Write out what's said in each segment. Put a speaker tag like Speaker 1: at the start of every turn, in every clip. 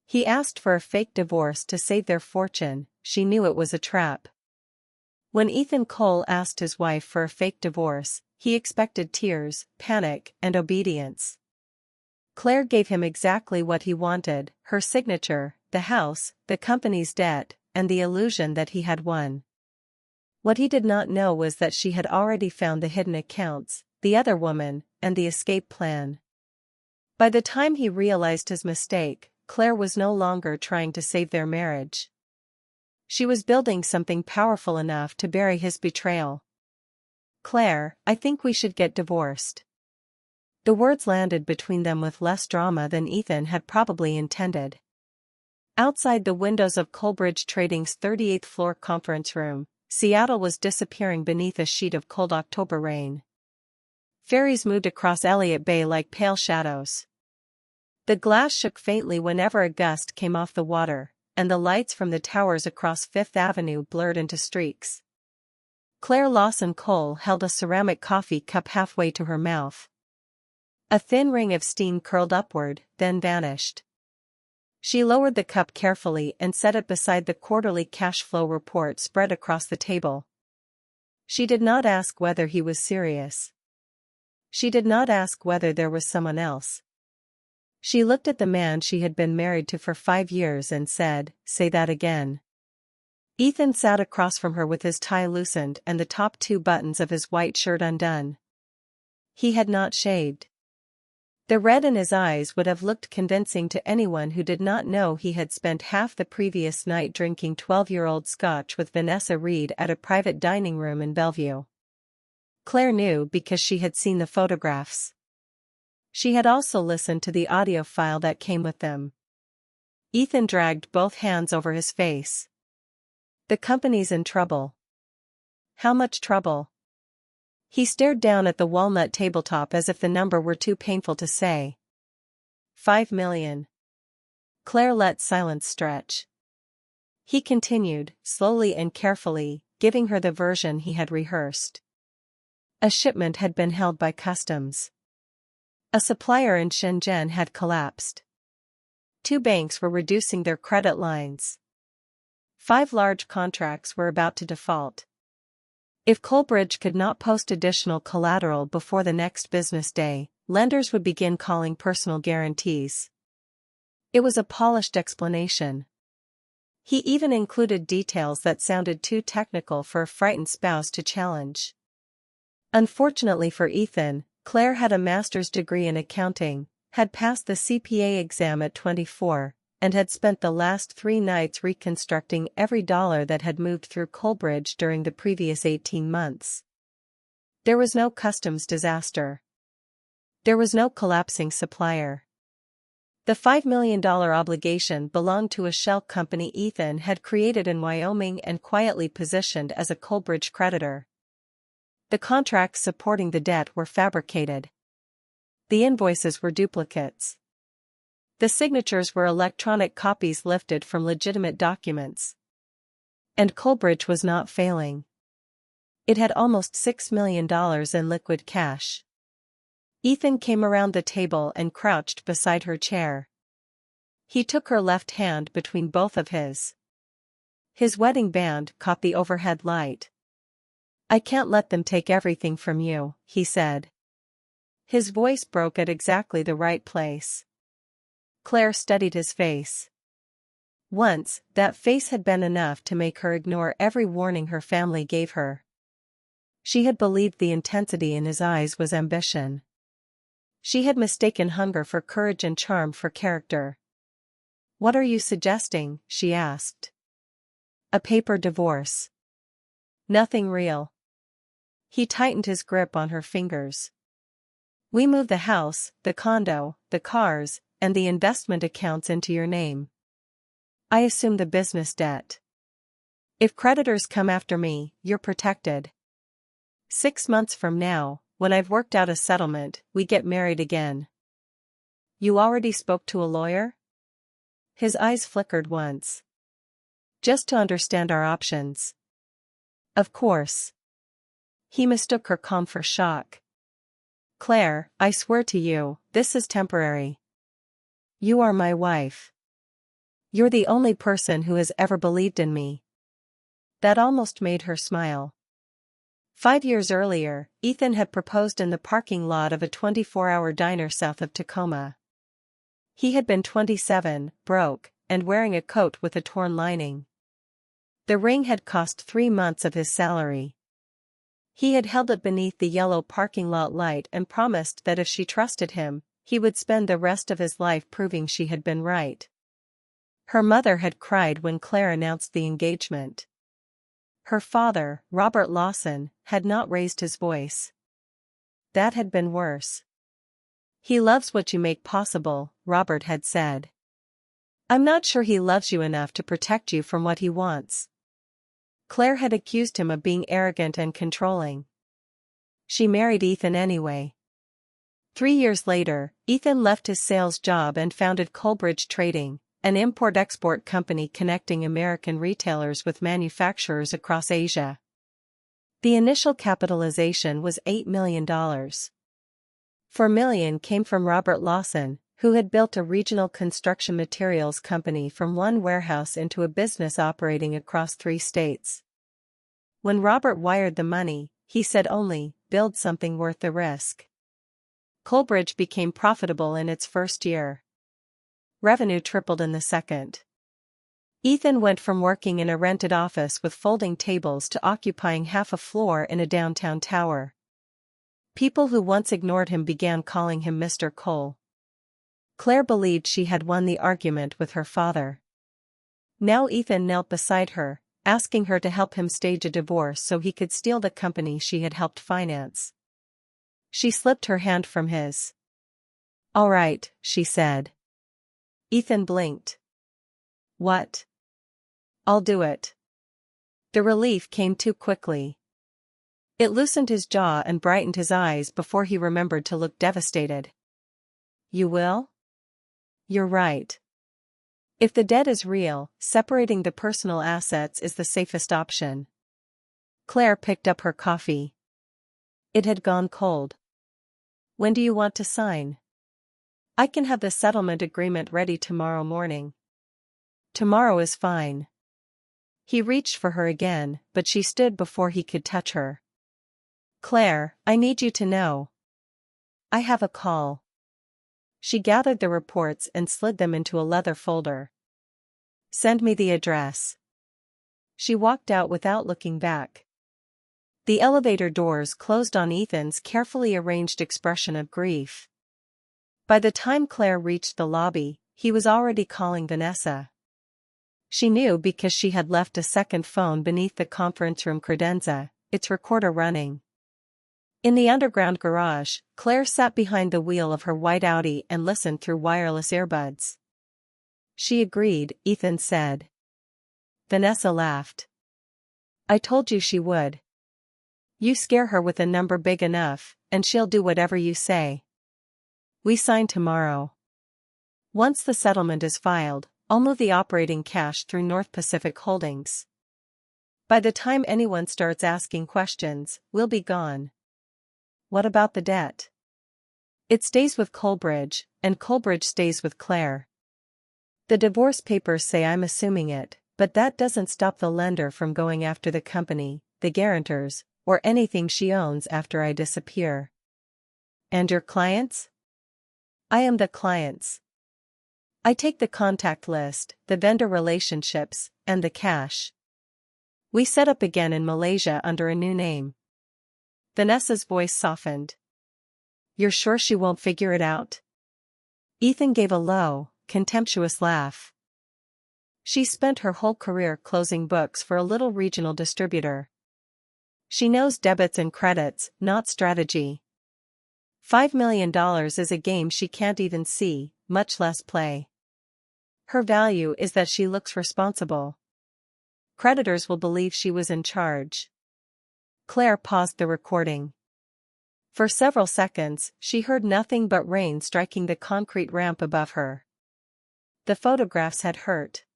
Speaker 1: He asked for a fake divorce to save their fortune. She knew it was a trap. When Ethan Cole asked his wife for a fake divorce, he expected tears, panic, and obedience. Claire gave him exactly what he wanted: her signature, the house, the company's debt, and the illusion that he had won. What he did not know was that she had already found the hidden accounts, the other woman, and the escape plan. By the time he realized his mistake, Claire was no longer trying to save their marriage. She was building something powerful enough to bury his betrayal. "Claire, I think we should get divorced." The words landed between them with less drama than Ethan had probably intended. Outside the windows of Colbridge Trading's 38th floor conference room, Seattle was disappearing beneath a sheet of cold October rain. Ferries moved across Elliott Bay like pale shadows. The glass shook faintly whenever a gust came off the water, and the lights from the towers across Fifth Avenue blurred into streaks. Claire Lawson Cole held a ceramic coffee cup halfway to her mouth. A thin ring of steam curled upward, then vanished. She lowered the cup carefully and set it beside the quarterly cash flow report spread across the table. She did not ask whether he was serious. She did not ask whether there was someone else. She looked at the man she had been married to for 5 years and said, "Say that again." Ethan sat across from her with his tie loosened and the top 2 buttons of his white shirt undone. He had not shaved. The red in his eyes would have looked convincing to anyone who did not know he had spent half the previous night drinking 12-year-old scotch with Vanessa Reed at a private dining room in Bellevue. Claire knew because she had seen the photographs. She had also listened to the audio file that came with them. Ethan dragged both hands over his face. "The company's in trouble." "How much trouble?" He stared down at the walnut tabletop as if the number were too painful to say. $5 million. Claire let silence stretch. He continued, slowly and carefully, giving her the version he had rehearsed. A shipment had been held by customs. A supplier in Shenzhen had collapsed. 2 banks were reducing their credit lines. 5 large contracts were about to default. If Colbridge could not post additional collateral before the next business day, lenders would begin calling personal guarantees. It was a polished explanation. He even included details that sounded too technical for a frightened spouse to challenge. Unfortunately for Ethan, Claire had a master's degree in accounting, had passed the CPA exam at 24, and had spent the last 3 nights reconstructing every dollar that had moved through Colbridge during the previous 18 months. There was no customs disaster. There was no collapsing supplier. The $5 million obligation belonged to a shell company Ethan had created in Wyoming and quietly positioned as a Colbridge creditor. The contracts supporting the debt were fabricated. The invoices were duplicates. The signatures were electronic copies lifted from legitimate documents. And Colbridge was not failing. It had almost $6 million in liquid cash. Ethan came around the table and crouched beside her chair. He took her left hand between both of his. His wedding band caught the overhead light. "I can't let them take everything from you," he said. His voice broke at exactly the right place. Claire studied his face. Once, that face had been enough to make her ignore every warning her family gave her. She had believed the intensity in his eyes was ambition. She had mistaken hunger for courage and charm for character. "What are you suggesting?" she asked. "A paper divorce. Nothing real." He tightened his grip on her fingers. "We move the house, the condo, the cars, and the investment accounts into your name. I assume the business debt. If creditors come after me, you're protected. 6 months from now, when I've worked out a settlement, we get married again." "You already spoke to a lawyer?" His eyes flickered once. "Just to understand our options." "Of course." He mistook her calm for shock. "Claire, I swear to you, this is temporary. You are my wife. You're the only person who has ever believed in me. That almost made her smile. 5 years earlier, Ethan had proposed in the parking lot of a 24-hour diner south of Tacoma. He had been 27, broke, and wearing a coat with a torn lining. The ring had cost 3 months of his salary. He had held it beneath the yellow parking lot light and promised that if she trusted him, he would spend the rest of his life proving she had been right. Her mother had cried when Claire announced the engagement. Her father, Robert Lawson, had not raised his voice. That had been worse. He loves what you make possible, Robert had said. I'm not sure he loves you enough to protect you from what he wants. Claire had accused him of being arrogant and controlling. She married Ethan anyway. 3 years later, Ethan left his sales job and founded Colbridge Trading, an import-export company connecting American retailers with manufacturers across Asia. The initial capitalization was $8 million. $4 million came from Robert Lawson, who had built a regional construction materials company from one warehouse into a business operating across 3 states. When Robert wired the money, he said only, "Build something worth the risk." Colbridge became profitable in its first year. Revenue tripled in the second. Ethan went from working in a rented office with folding tables to occupying half a floor in a downtown tower. People who once ignored him began calling him Mr. Cole. Claire believed she had won the argument with her father. Now Ethan knelt beside her, asking her to help him stage a divorce so he could steal the company she had helped finance. She slipped her hand from his. "All right," she said. Ethan blinked. "What?" "I'll do it." The relief came too quickly. It loosened his jaw and brightened his eyes before he remembered to look devastated. "You will?" "You're right. If the debt is real, separating the personal assets is the safest option." Claire picked up her coffee. It had gone cold. "When do you want to sign?" "I can have the settlement agreement ready tomorrow morning." "Tomorrow is fine." He reached for her again, but she stood before he could touch her. "Claire, I need you to know. I have a call." She gathered the reports and slid them into a leather folder. "Send me the address." She walked out without looking back. The elevator doors closed on Ethan's carefully arranged expression of grief. By the time Claire reached the lobby, he was already calling Vanessa. She knew because she had left a second phone beneath the conference room credenza, its recorder running. In the underground garage, Claire sat behind the wheel of her white Audi and listened through wireless earbuds. "She agreed," Ethan said. Vanessa laughed. "I told you she would. You scare her with a number big enough, and she'll do whatever you say. We sign tomorrow. Once the settlement is filed, I'll move the operating cash through North Pacific Holdings. By the time anyone starts asking questions, we'll be gone." "What about the debt?" "It stays with Colbridge, and Colbridge stays with Claire. The divorce papers say I'm assuming it, but that doesn't stop the lender from going after the company, the guarantors, or anything she owns after I disappear." "And your clients?" "I am the clients. I take the contact list, the vendor relationships, and the cash. We set up again in Malaysia under a new name." Vanessa's voice softened. "You're sure she won't figure it out?" Ethan gave a low, contemptuous laugh. "She spent her whole career closing books for a little regional distributor. She knows debits and credits, not strategy. $5 million is a game she can't even see, much less play. Her value is that she looks responsible. Creditors will believe she was in charge." Claire paused the recording. For several seconds, she heard nothing but rain striking the concrete ramp above her. The photographs had hurt.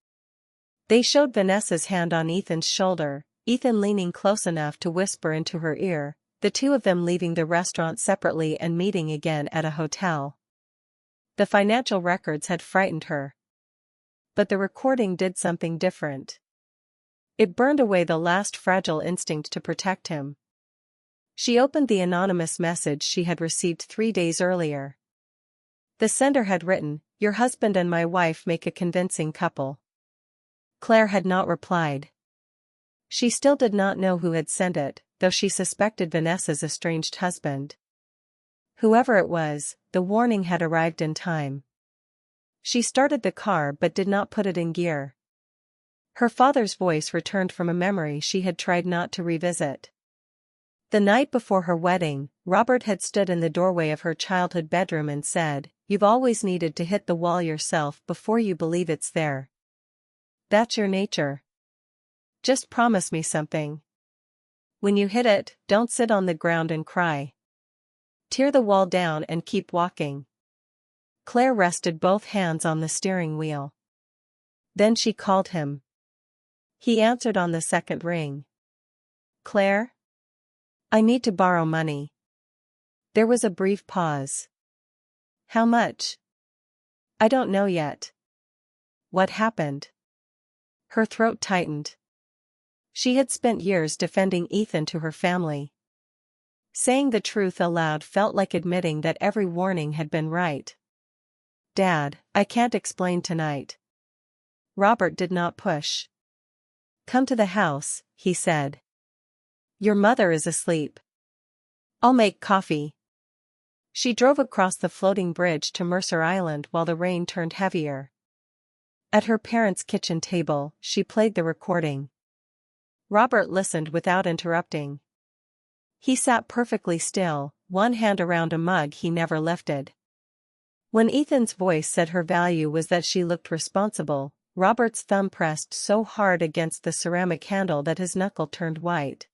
Speaker 1: They showed Vanessa's hand on Ethan's shoulder, Ethan leaning close enough to whisper into her ear, the two of them leaving the restaurant separately and meeting again at a hotel. The financial records had frightened her. But the recording did something different. It burned away the last fragile instinct to protect him. She opened the anonymous message she had received 3 days earlier. The sender had written, "Your husband and my wife make a convincing couple." Claire had not replied. She still did not know who had sent it, though she suspected Vanessa's estranged husband. Whoever it was, the warning had arrived in time. She started the car but did not put it in gear. Her father's voice returned from a memory she had tried not to revisit. The night before her wedding, Robert had stood in the doorway of her childhood bedroom and said, "You've always needed to hit the wall yourself before you believe it's there. That's your nature. Just promise me something. When you hit it, don't sit on the ground and cry. Tear the wall down and keep walking." Claire rested both hands on the steering wheel. Then she called him. He answered on the second ring. "Claire? I need to borrow money." There was a brief pause. "How much?" "I don't know yet." "What happened?" Her throat tightened. She had spent years defending Ethan to her family. Saying the truth aloud felt like admitting that every warning had been right. "Dad, I can't explain tonight." Robert did not push. "Come to the house," he said. "Your mother is asleep. I'll make coffee." She drove across the floating bridge to Mercer Island while the rain turned heavier. At her parents' kitchen table, she played the recording. Robert listened without interrupting. He sat perfectly still, one hand around a mug he never lifted. When Ethan's voice said her value was that she looked responsible, Robert's thumb pressed so hard against the ceramic handle that his knuckle turned white.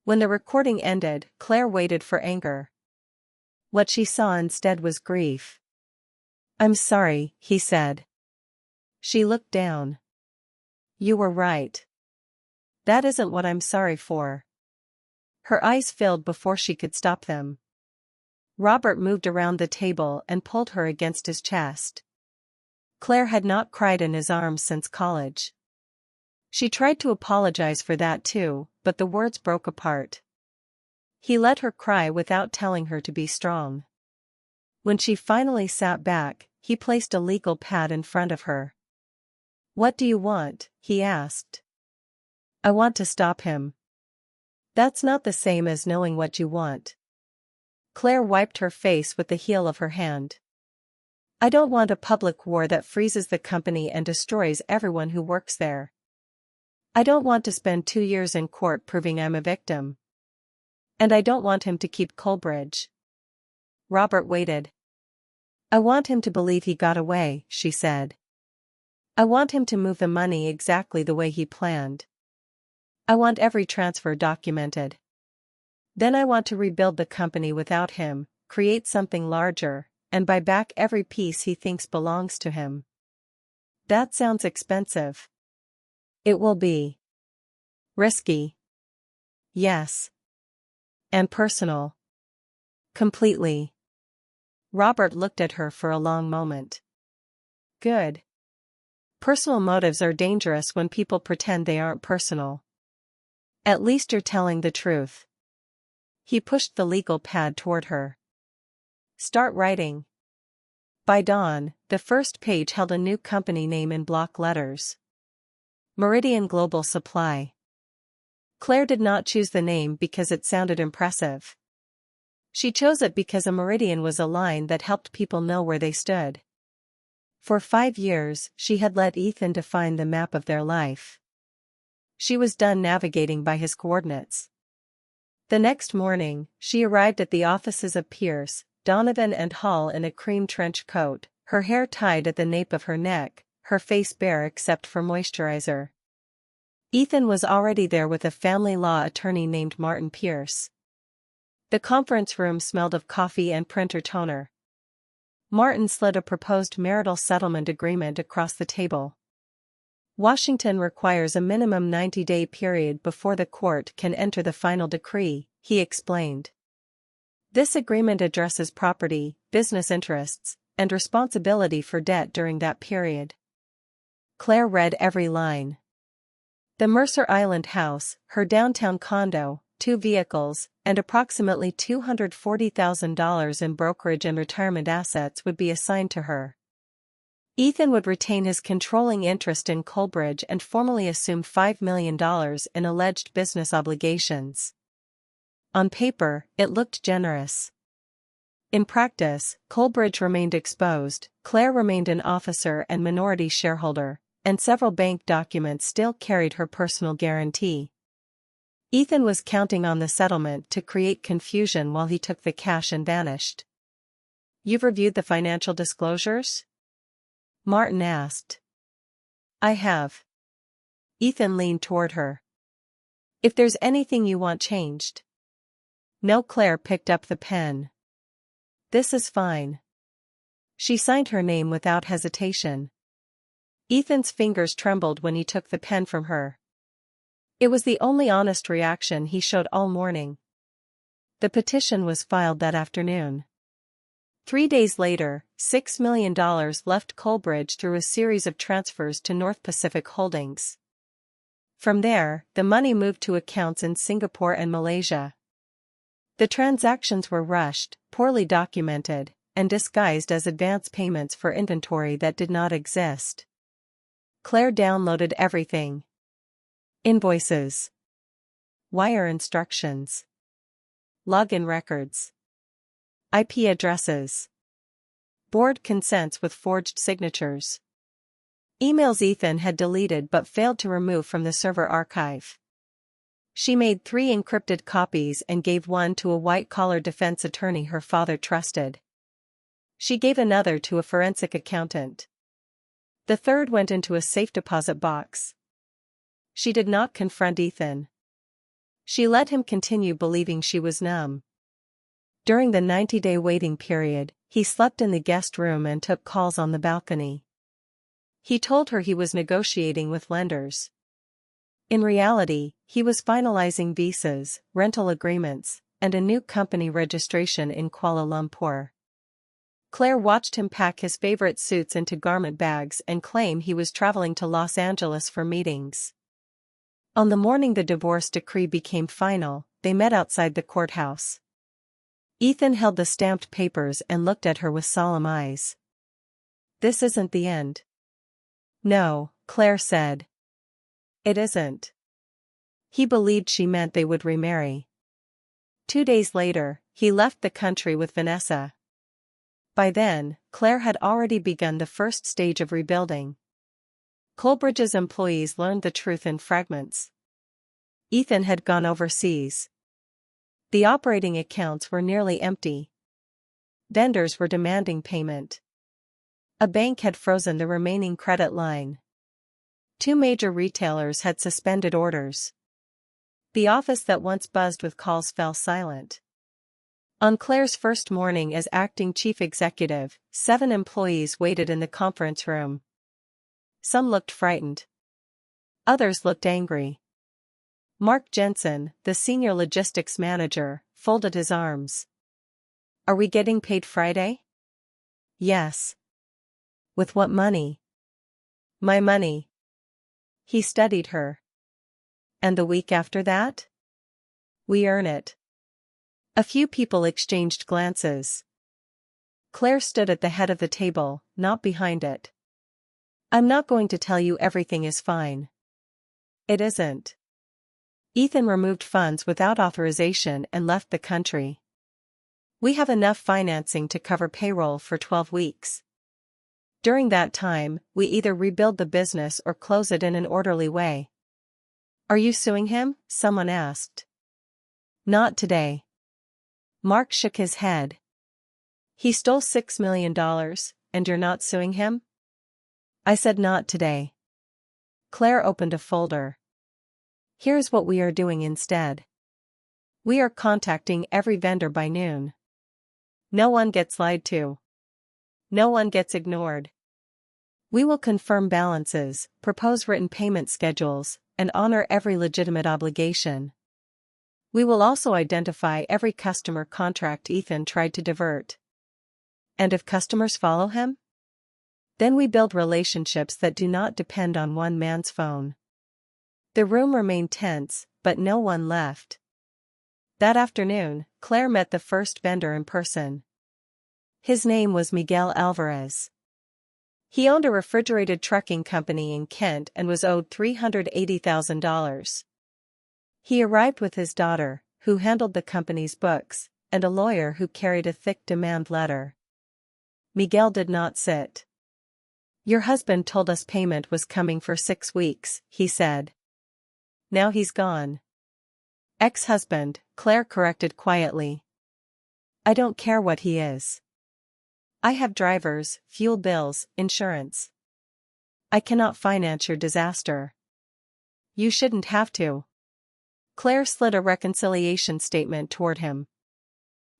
Speaker 1: When the recording ended, Claire waited for anger. What she saw instead was grief. "I'm sorry," he said. She looked down. "You were right. That isn't what I'm sorry for." Her eyes filled before she could stop them. Robert moved around the table and pulled her against his chest. Claire had not cried in his arms since college. She tried to apologize for that too, but the words broke apart. He let her cry without telling her to be strong. When she finally sat back, he placed a legal pad in front of her. "What do you want?" he asked. "I want to stop him." "That's not the same as knowing what you want." Claire wiped her face with the heel of her hand. "I don't want a public war that freezes the company and destroys everyone who works there. I don't want to spend 2 years in court proving I'm a victim. And I don't want him to keep Coleridge." Robert waited. "I want him to believe he got away," she said. "I want him to move the money exactly the way he planned. I want every transfer documented. Then I want to rebuild the company without him, create something larger, and buy back every piece he thinks belongs to him." "That sounds expensive." "It will be. Risky." "Yes. And personal." "Completely." Robert looked at her for a long moment. "Good. Personal motives are dangerous when people pretend they aren't personal. At least you're telling the truth." He pushed the legal pad toward her. "Start writing." By dawn, the first page held a new company name in block letters. Meridian Global Supply. Claire did not choose the name because it sounded impressive. She chose it because a meridian was a line that helped people know where they stood. For 5 years, she had let Ethan define the map of their life. She was done navigating by his coordinates. The next morning, she arrived at the offices of Pierce, Donovan and Hall in a cream trench coat, her hair tied at the nape of her neck, her face bare except for moisturizer. Ethan was already there with a family law attorney named Martin Pierce. The conference room smelled of coffee and printer toner. Martin slid a proposed marital settlement agreement across the table. "Washington requires a minimum 90-day period before the court can enter the final decree," he explained. "This agreement addresses property, business interests, and responsibility for debt during that period." Claire read every line. The Mercer Island house, her downtown condo, 2 vehicles, and approximately $240,000 in brokerage and retirement assets would be assigned to her. Ethan would retain his controlling interest in Coalbridge and formally assume $5 million in alleged business obligations. On paper, it looked generous. In practice, Coalbridge remained exposed, Claire remained an officer and minority shareholder, and several bank documents still carried her personal guarantee. Ethan was counting on the settlement to create confusion while he took the cash and vanished. "You've reviewed the financial disclosures?" Martin asked. "I have." Ethan leaned toward her. "If there's anything you want changed." No. Claire picked up the pen. "This is fine." She signed her name without hesitation. Ethan's fingers trembled when he took the pen from her. It was the only honest reaction he showed all morning. The petition was filed that afternoon. 3 days later, $6 million left Coalbridge through a series of transfers to North Pacific Holdings. From there, the money moved to accounts in Singapore and Malaysia. The transactions were rushed, poorly documented, and disguised as advance payments for inventory that did not exist. Claire downloaded everything. Invoices. Wire instructions. Login records. IP addresses. Board consents with forged signatures. Emails Ethan had deleted but failed to remove from the server archive. She made 3 encrypted copies and gave one to a white-collar defense attorney her father trusted. She gave another to a forensic accountant. The third went into a safe deposit box. She did not confront Ethan. She let him continue believing she was numb. During the 90-day waiting period, he slept in the guest room and took calls on the balcony. He told her he was negotiating with lenders. In reality, he was finalizing visas, rental agreements, and a new company registration in Kuala Lumpur. Claire watched him pack his favorite suits into garment bags and claim he was traveling to Los Angeles for meetings. On the morning the divorce decree became final, they met outside the courthouse. Ethan held the stamped papers and looked at her with solemn eyes. "This isn't the end." "No," Claire said. "It isn't." He believed she meant they would remarry. 2 days later, he left the country with Vanessa. By then, Claire had already begun the first stage of rebuilding. Coalbridge's employees learned the truth in fragments. Ethan had gone overseas. The operating accounts were nearly empty. Vendors were demanding payment. A bank had frozen the remaining credit line. 2 major retailers had suspended orders. The office that once buzzed with calls fell silent. On Claire's first morning as acting chief executive, 7 employees waited in the conference room. Some looked frightened. Others looked angry. Mark Jensen, the senior logistics manager, folded his arms. "Are we getting paid Friday?" "Yes." "With what money?" "My money." He studied her. "And the week after that?" "We earn it." A few people exchanged glances. Claire stood at the head of the table, not behind it. "I'm not going to tell you everything is fine." "It isn't." Ethan removed funds without authorization and left the country. "We have enough financing to cover payroll for 12 weeks. During that time, we either rebuild the business or close it in an orderly way." "Are you suing him?" someone asked. "Not today." Mark shook his head. "He stole $6 million, and you're not suing him?" "I said not today." Claire opened a folder. "Here's what we are doing instead. We are contacting every vendor by noon. No one gets lied to. No one gets ignored. We will confirm balances, propose written payment schedules, and honor every legitimate obligation. We will also identify every customer contract Ethan tried to divert." "And if customers follow him?" Then we build relationships that do not depend on one man's phone. The room remained tense, but no one left. That afternoon, Claire met the first vendor in person. His name was Miguel Alvarez. He owned a refrigerated trucking company in Kent and was owed $380,000. He arrived with his daughter, who handled the company's books, and a lawyer who carried a thick demand letter. Miguel did not sit. "Your husband told us payment was coming for 6 weeks," he said. "Now he's gone." "Ex-husband," Claire corrected quietly. "I don't care what he is. I have drivers, fuel bills, insurance. I cannot finance your disaster." "You shouldn't have to." Claire slid a reconciliation statement toward him.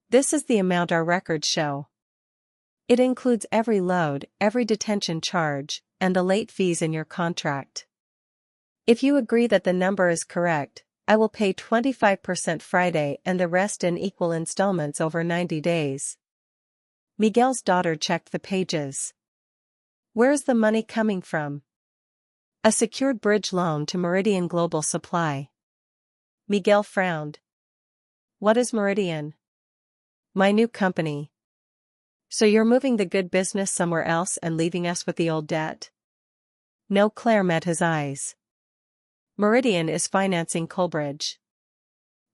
Speaker 1: "This is the amount our records show. It includes every load, every detention charge, and the late fees in your contract. If you agree that the number is correct, I will pay 25% Friday and the rest in equal installments over 90 days. Miguel's daughter checked the pages. "Where's the money coming from?" "A secured bridge loan to Meridian Global Supply." Miguel frowned. "What is Meridian?" "My new company." "So you're moving the good business somewhere else and leaving us with the old debt?" No, Claire met his eyes. "Meridian is financing Coalbridge.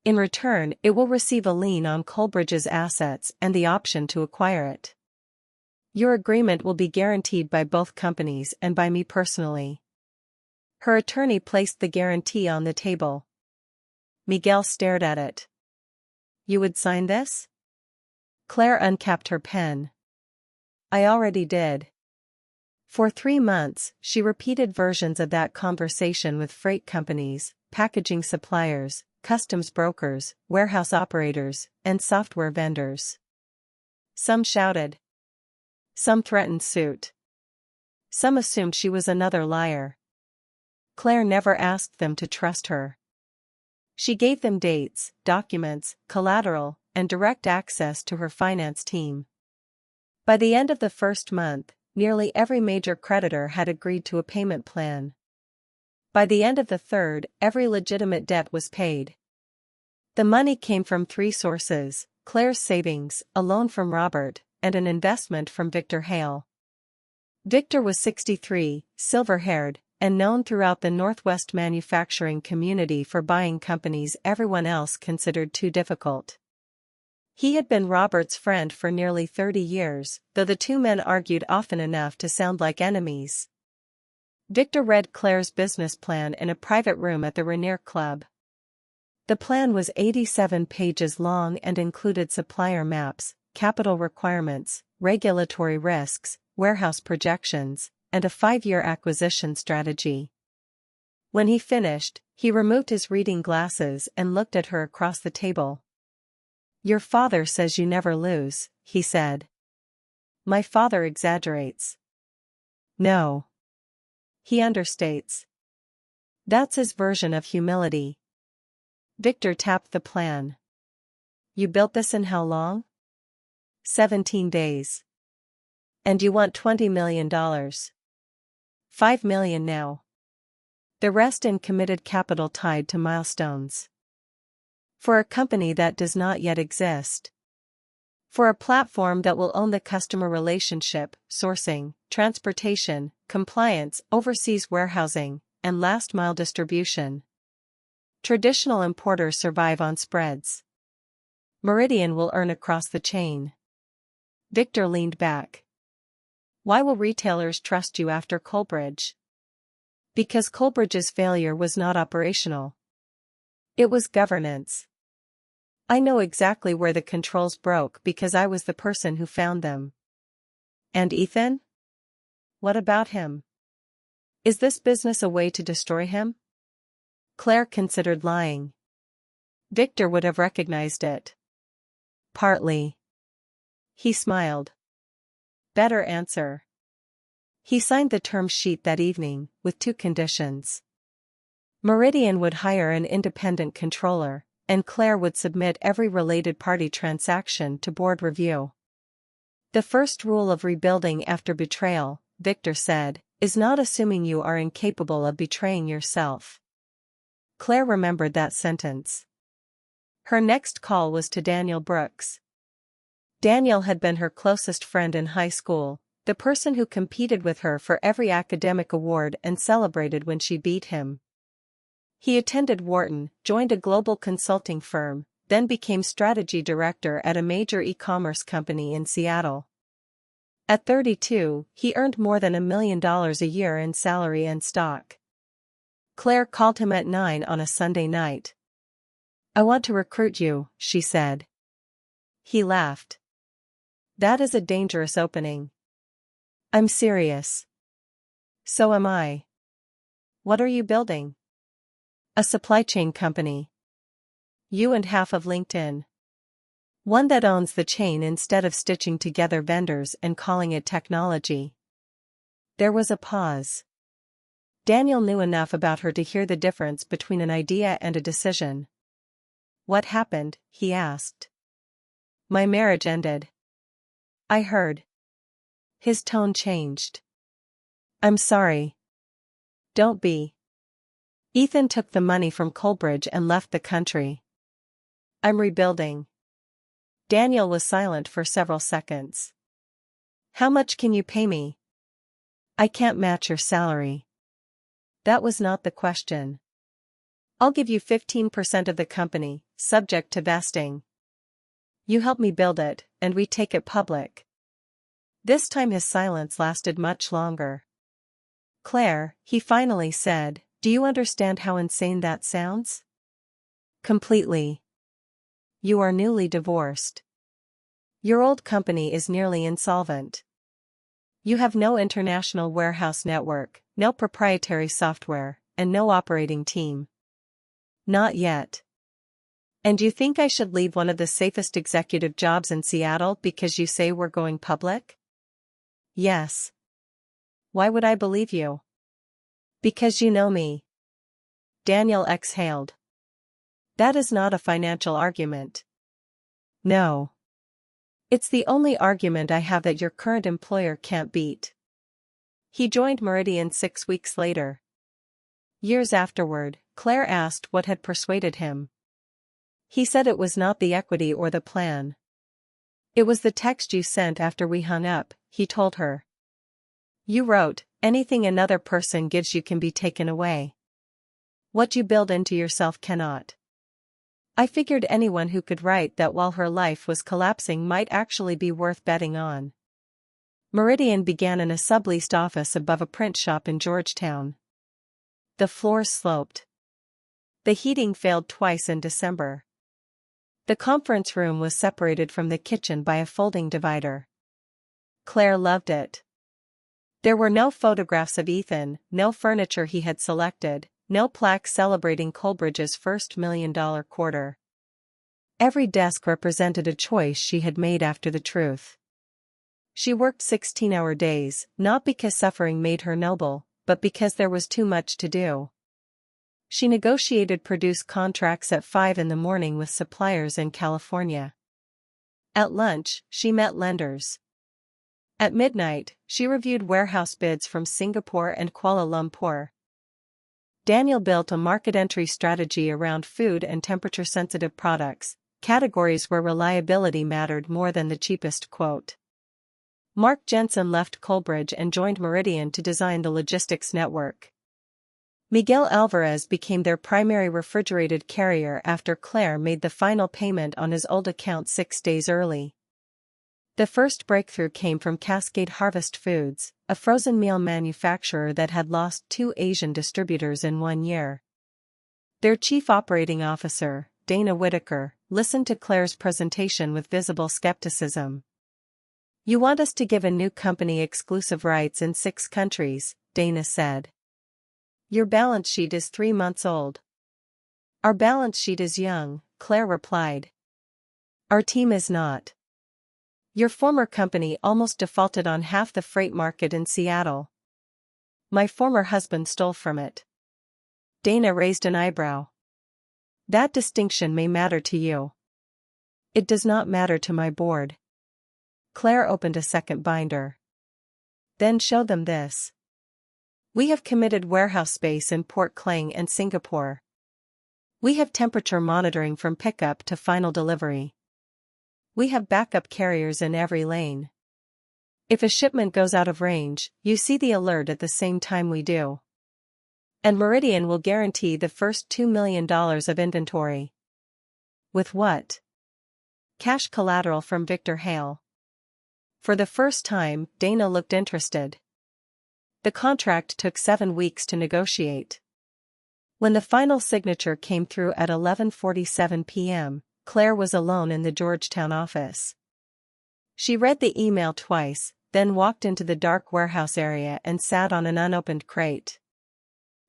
Speaker 1: In return, it will receive a lien on Coalbridge's assets and the option to acquire it. Your agreement will be guaranteed by both companies and by me personally." Her attorney placed the guarantee on the table. Miguel stared at it. "You would sign this?" Claire uncapped her pen. "I already did." For 3 months, she repeated versions of that conversation with freight companies, packaging suppliers, customs brokers, warehouse operators, and software vendors. Some shouted. Some threatened suit. Some assumed she was another liar. Claire never asked them to trust her. She gave them dates, documents, collateral, and direct access to her finance team. By the end of the first month, nearly every major creditor had agreed to a payment plan. By the end of the third, every legitimate debt was paid. The money came from 3 sources: Claire's savings, a loan from Robert, and an investment from Victor Hale. Victor was 63, silver-haired, and known throughout the Northwest manufacturing community for buying companies everyone else considered too difficult. He had been Robert's friend for nearly 30 years, though the two men argued often enough to sound like enemies. Victor read Claire's business plan in a private room at the Rainier Club. The plan was 87 pages long and included supplier maps, capital requirements, regulatory risks, warehouse projections, and a 5-year acquisition strategy. When he finished, he removed his reading glasses and looked at her across the table. "Your father says you never lose," he said. "My father exaggerates." "No. He understates. That's his version of humility." Victor tapped the plan. "You built this in how long?" 17 days. "And you want $20 million. $5 million now. The rest in committed capital tied to milestones. For a company that does not yet exist. For a platform that will own the customer relationship, sourcing, transportation, compliance, overseas warehousing, and last-mile distribution. Traditional importers survive on spreads. Meridian will earn across the chain." Victor leaned back. "Why will retailers trust you after Coalbridge?" "Because Coalbridge's failure was not operational. It was governance. I know exactly where the controls broke because I was the person who found them." "And Ethan? What about him? Is this business a way to destroy him?" Claire considered lying. Victor would have recognized it. "Partly." He smiled. "Better answer." He signed the term sheet that evening, with 2 conditions. Meridian would hire an independent controller, and Claire would submit every related party transaction to board review. The first rule of rebuilding after betrayal: Victor said, is not assuming you are incapable of betraying yourself. Claire remembered that sentence. Her next call was to Daniel Brooks. Daniel had been her closest friend in high school, the person who competed with her for every academic award and celebrated when she beat him. He attended Wharton, joined a global consulting firm, then became strategy director at a major e-commerce company in Seattle. At 32, he earned more than $1 million a year in salary and stock. Claire called him at 9 on a Sunday night. I want to recruit you, she said. He laughed. That is a dangerous opening. I'm serious. So am I. What are you building? A supply chain company. You and half of LinkedIn. One that owns the chain instead of stitching together vendors and calling it technology. There was a pause. Daniel knew enough about her to hear the difference between an idea and a decision. What happened? He asked. My marriage ended. I heard. His tone changed. I'm sorry. Don't be. Ethan took the money from Coleridge and left the country. I'm rebuilding. Daniel was silent for several seconds. How much can you pay me? I can't match your salary. That was not the question. I'll give you 15% of the company, subject to vesting. You help me build it, and we take it public. This time his silence lasted much longer. Claire, he finally said, do you understand how insane that sounds? Completely. You are newly divorced. Your old company is nearly insolvent. You have no international warehouse network, no proprietary software, and no operating team. Not yet. And you think I should leave one of the safest executive jobs in Seattle because you say we're going public? Yes. Why would I believe you? Because you know me. Daniel exhaled. That is not a financial argument. No. It's the only argument I have that your current employer can't beat. He joined Meridian 6 weeks later. Years afterward, Claire asked what had persuaded him. He said it was not the equity or the plan. It was the text you sent after we hung up, he told her. You wrote, anything another person gives you can be taken away. What you build into yourself cannot. I figured anyone who could write that while her life was collapsing might actually be worth betting on. Meridian began in a subleased office above a print shop in Georgetown. The floors sloped. The heating failed twice in December. The conference room was separated from the kitchen by a folding divider. Claire loved it. There were no photographs of Ethan, no furniture he had selected, no plaque celebrating Coleridge's first $1 million quarter. Every desk represented a choice she had made after the truth. She worked 16-hour days, not because suffering made her noble, but because there was too much to do. She negotiated produce contracts at 5 a.m. with suppliers in California. At lunch, she met lenders. At midnight, she reviewed warehouse bids from Singapore and Kuala Lumpur. Daniel built a market entry strategy around food and temperature-sensitive products, categories where reliability mattered more than the cheapest quote. Mark Jensen left Coleridge and joined Meridian to design the logistics network. Miguel Alvarez became their primary refrigerated carrier after Claire made the final payment on his old account 6 days early. The first breakthrough came from Cascade Harvest Foods, a frozen meal manufacturer that had lost 2 Asian distributors in 1 year. Their chief operating officer, Dana Whitaker, listened to Claire's presentation with visible skepticism. You want us to give a new company exclusive rights in 6 countries, Dana said. Your balance sheet is 3 months old. Our balance sheet is young, Claire replied. Our team is not. Your former company almost defaulted on half the freight market in Seattle. My former husband stole from it. Dana raised an eyebrow. That distinction may matter to you. It does not matter to my board. Claire opened a second binder. Then show them this. We have committed warehouse space in Port Klang and Singapore. We have temperature monitoring from pickup to final delivery. We have backup carriers in every lane. If a shipment goes out of range, you see the alert at the same time we do. And Meridian will guarantee the first $2 million of inventory. With what? Cash collateral from Victor Hale. For the first time, Dana looked interested. The contract took 7 weeks to negotiate. When the final signature came through at 11:47 p.m., Claire was alone in the Georgetown office. She read the email twice, then walked into the dark warehouse area and sat on an unopened crate.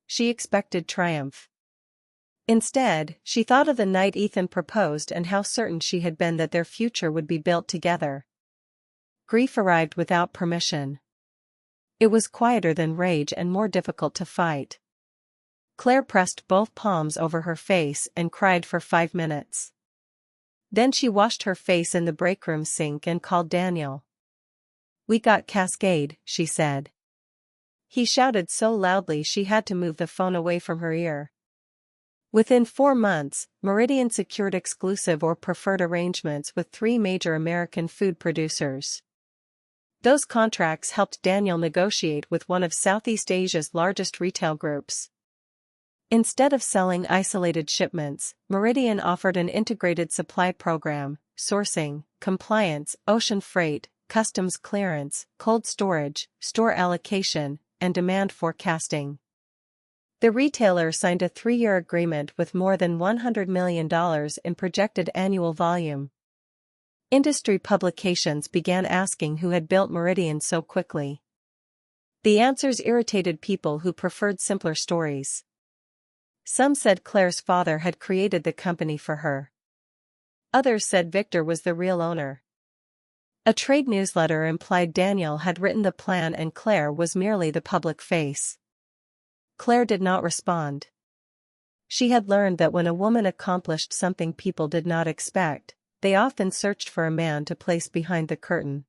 Speaker 1: She expected triumph. Instead, she thought of the night Ethan proposed and how certain she had been that their future would be built together. Grief arrived without permission. It was quieter than rage and more difficult to fight. Claire pressed both palms over her face and cried for 5 minutes. Then she washed her face in the breakroom sink and called Daniel. We got Cascade, she said. He shouted so loudly she had to move the phone away from her ear. Within 4 months, Meridian secured exclusive or preferred arrangements with 3 major American food producers. Those contracts helped Daniel negotiate with one of Southeast Asia's largest retail groups. Instead of selling isolated shipments, Meridian offered an integrated supply program: sourcing, compliance, ocean freight, customs clearance, cold storage, store allocation, and demand forecasting. The retailer signed a 3-year agreement with more than $100 million in projected annual volume. Industry publications began asking who had built Meridian so quickly. The answers irritated people who preferred simpler stories. Some said Claire's father had created the company for her. Others said Victor was the real owner. A trade newsletter implied Daniel had written the plan and Claire was merely the public face. Claire did not respond. She had learned that when a woman accomplished something people did not expect, they often searched for a man to place behind the curtain.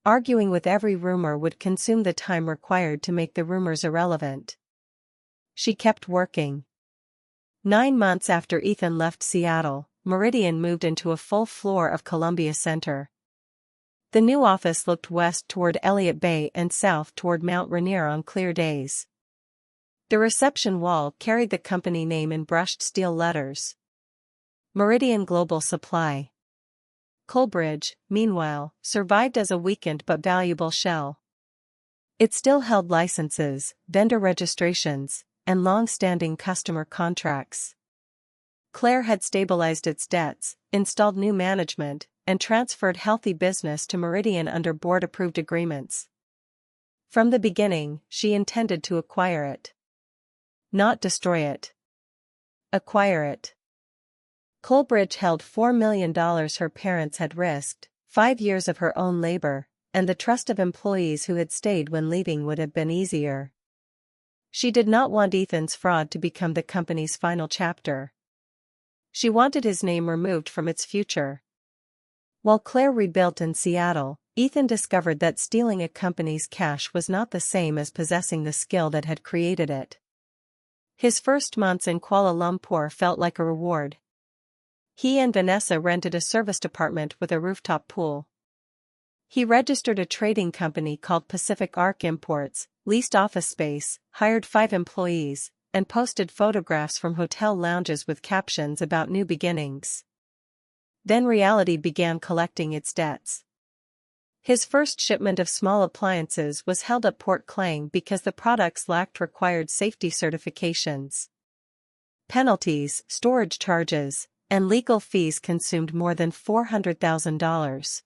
Speaker 1: Arguing with every rumor would consume the time required to make the rumors irrelevant. She kept working. 9 months after Ethan left Seattle, Meridian moved into a full floor of Columbia Center. The new office looked west toward Elliott Bay and south toward Mount Rainier on clear days. The reception wall carried the company name in brushed steel letters. Meridian Global Supply. Coalbridge, meanwhile, survived as a weakened but valuable shell. It still held licenses, vendor registrations, and long-standing customer contracts. Claire had stabilized its debts, installed new management, and transferred healthy business to Meridian under board-approved agreements. From the beginning, she intended to acquire it. Not destroy it. Acquire it. Coalbridge held $4 million her parents had risked, 5 years of her own labor, and the trust of employees who had stayed when leaving would have been easier. She did not want Ethan's fraud to become the company's final chapter. She wanted his name removed from its future. While Claire rebuilt in Seattle, Ethan discovered that stealing a company's cash was not the same as possessing the skill that had created it. His first months in Kuala Lumpur felt like a reward. He and Vanessa rented a service apartment with a rooftop pool. He registered a trading company called Pacific Arc Imports, leased office space, hired 5 employees, and posted photographs from hotel lounges with captions about new beginnings. Then reality began collecting its debts. His first shipment of small appliances was held at Port Klang because the products lacked required safety certifications. Penalties, storage charges, and legal fees consumed more than $400,000.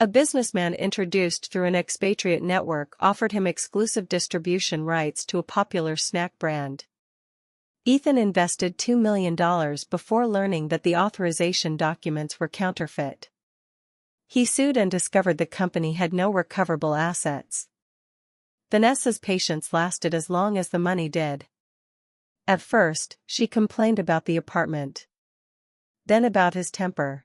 Speaker 1: A businessman introduced through an expatriate network offered him exclusive distribution rights to a popular snack brand. Ethan invested $2 million before learning that the authorization documents were counterfeit. He sued and discovered the company had no recoverable assets. Vanessa's patience lasted as long as the money did. At first, she complained about the apartment. Then about his temper.